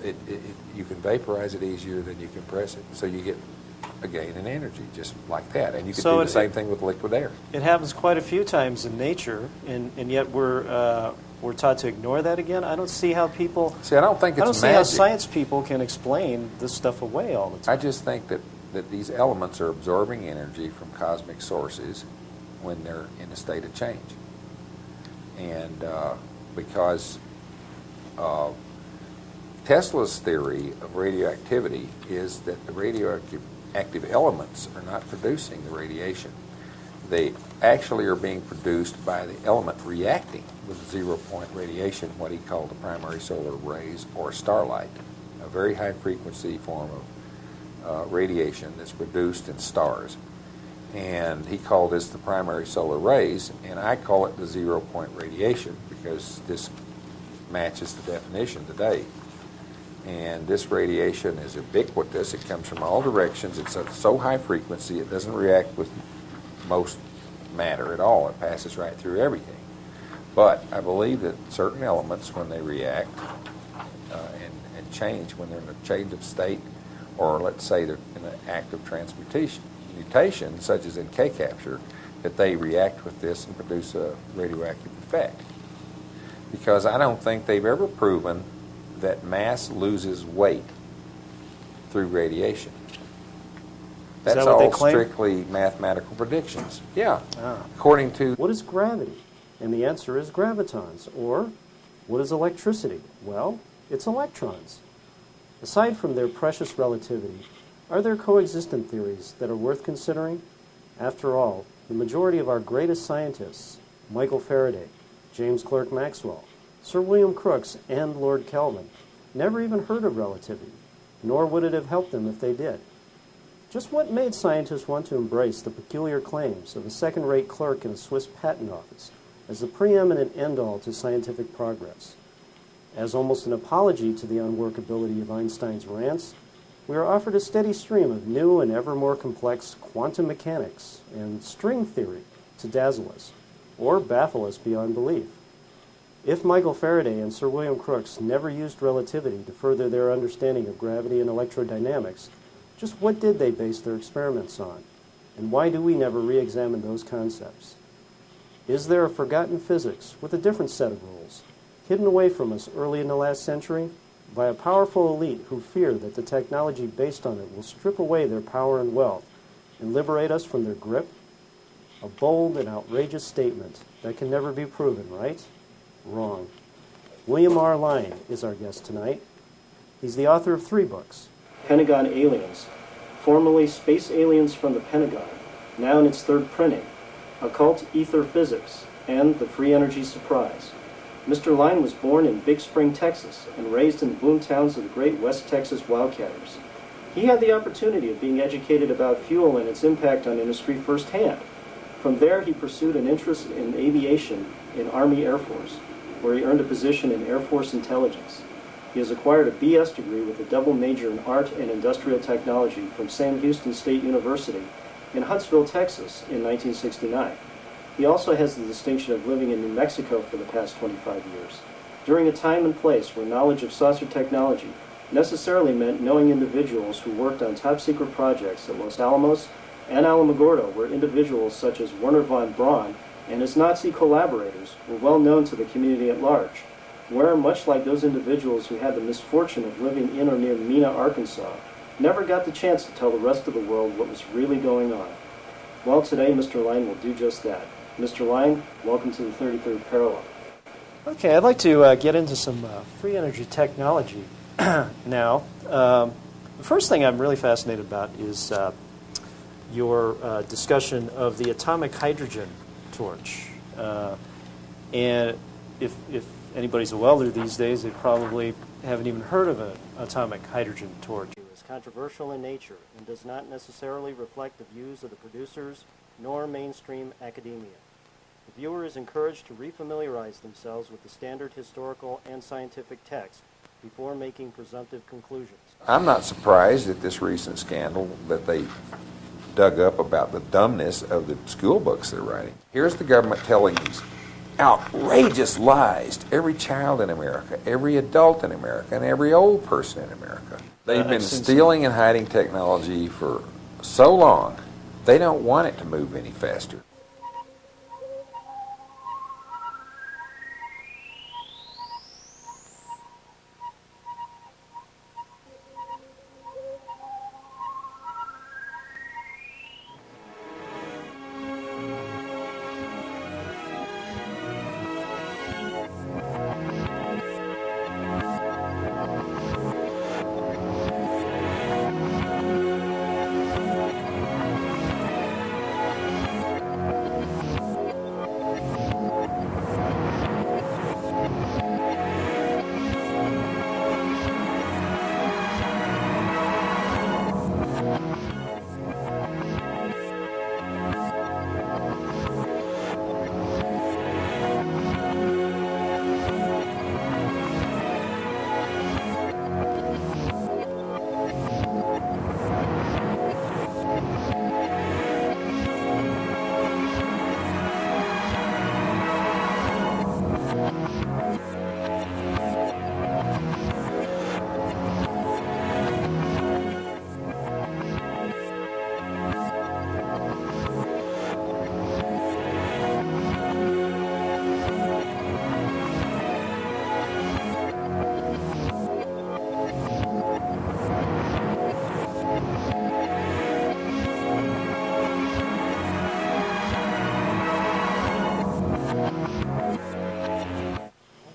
can vaporize it easier than you compress it. So you get a gain in energy just like that. And you can do the same thing with liquid air. It happens quite a few times in nature, and yet we're taught to ignore that again. I don't see how people... See, I don't think it's I don't see magic. how science people can explain this stuff away all the time. I just think that these elements are absorbing energy from cosmic sources when they're in a state of change. And because Tesla's theory of radioactivity is that the radioactive elements are not producing the radiation. They actually are being produced by the element reacting with zero-point radiation, what he called the primary solar rays, or starlight, a very high-frequency form of radiation that's produced in stars. And he called this the primary solar rays, and I call it the zero-point radiation because this matches the definition today. And this radiation is ubiquitous. It comes from all directions. It's so high frequency it doesn't react with most matter at all. It passes right through everything. But I believe that certain elements, when they react and change, when they're in a change of state, or let's say they're in an act of mutation, such as in K-capture, that they react with this and produce a radioactive effect. Because I don't think they've ever proven that mass loses weight through radiation. That's that what all they claim? Strictly mathematical predictions. Yeah. Ah. According to... What is gravity? And the answer is gravitons. Or, what is electricity? Well, it's electrons. Aside from their precious relativity, are there coexistent theories that are worth considering? After all, the majority of our greatest scientists, Michael Faraday, James Clerk Maxwell, Sir William Crookes, and Lord Kelvin, never even heard of relativity, nor would it have helped them if they did. Just what made scientists want to embrace the peculiar claims of a second-rate clerk in a Swiss patent office as the preeminent end-all to scientific progress. As almost an apology to the unworkability of Einstein's rants, we are offered a steady stream of new and ever more complex quantum mechanics and string theory to dazzle us, or baffle us beyond belief. If Michael Faraday and Sir William Crookes never used relativity to further their understanding of gravity and electrodynamics, just what did they base their experiments on? And why do we never re-examine those concepts? Is there a forgotten physics with a different set of rules, hidden away from us early in the last century by a powerful elite who fear that the technology based on it will strip away their power and wealth and liberate us from their grip? A bold and outrageous statement that can never be proven, right? Wrong. William R. Lyne is our guest tonight. He's the author of 3 books. Pentagon Aliens, formerly Space Aliens from the Pentagon, now in its 3rd printing, Occult Ether Physics, and The Free Energy Surprise. Mr. Lyne was born in Big Spring, Texas, and raised in the boom towns of the great West Texas wildcatters. He had the opportunity of being educated about fuel and its impact on industry firsthand. From there, he pursued an interest in aviation in Army Air Force, where he earned a position in Air Force intelligence. He has acquired a B.S. degree with a double major in art and industrial technology from Sam Houston State University in Huntsville, Texas in 1969. He also has the distinction of living in New Mexico for the past 25 years, during a time and place where knowledge of saucer technology necessarily meant knowing individuals who worked on top-secret projects at Los Alamos and Alamogordo, where individuals such as Werner von Braun and his Nazi collaborators were well known to the community at large, where, much like those individuals who had the misfortune of living in or near Mena, Arkansas, never got the chance to tell the rest of the world what was really going on. Well, today Mr. Lyne will do just that. Mr. Lyne, welcome to the 33rd Parallel. Okay, I'd like to get into some free energy technology now. The first thing I'm really fascinated about is your discussion of the atomic hydrogen torch. And if anybody's a welder these days, they probably haven't even heard of an atomic hydrogen torch. It is controversial in nature and does not necessarily reflect the views of the producers nor mainstream academia. The viewer is encouraged to refamiliarize themselves with the standard historical and scientific text before making presumptive conclusions. I'm not surprised at this recent scandal that they dug up about the dumbness of the school books they're writing. Here's the government telling these outrageous lies to every child in America, every adult in America, and every old person in America. They've been stealing and hiding technology for so long, they don't want it to move any faster.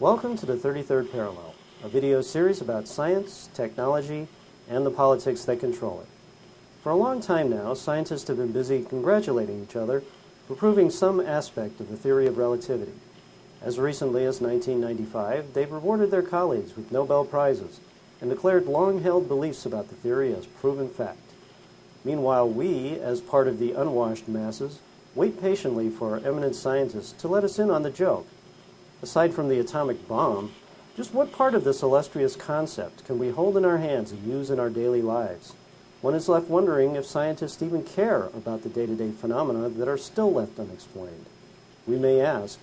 Welcome to the 33rd Parallel, a video series about science, technology, and the politics that control it. For a long time now, scientists have been busy congratulating each other for proving some aspect of the theory of relativity. As recently as 1995, they've rewarded their colleagues with Nobel Prizes and declared long-held beliefs about the theory as proven fact. Meanwhile, we, as part of the unwashed masses, wait patiently for our eminent scientists to let us in on the joke. Aside from the atomic bomb, just what part of this illustrious concept can we hold in our hands and use in our daily lives? One is left wondering if scientists even care about the day-to-day phenomena that are still left unexplained. We may ask,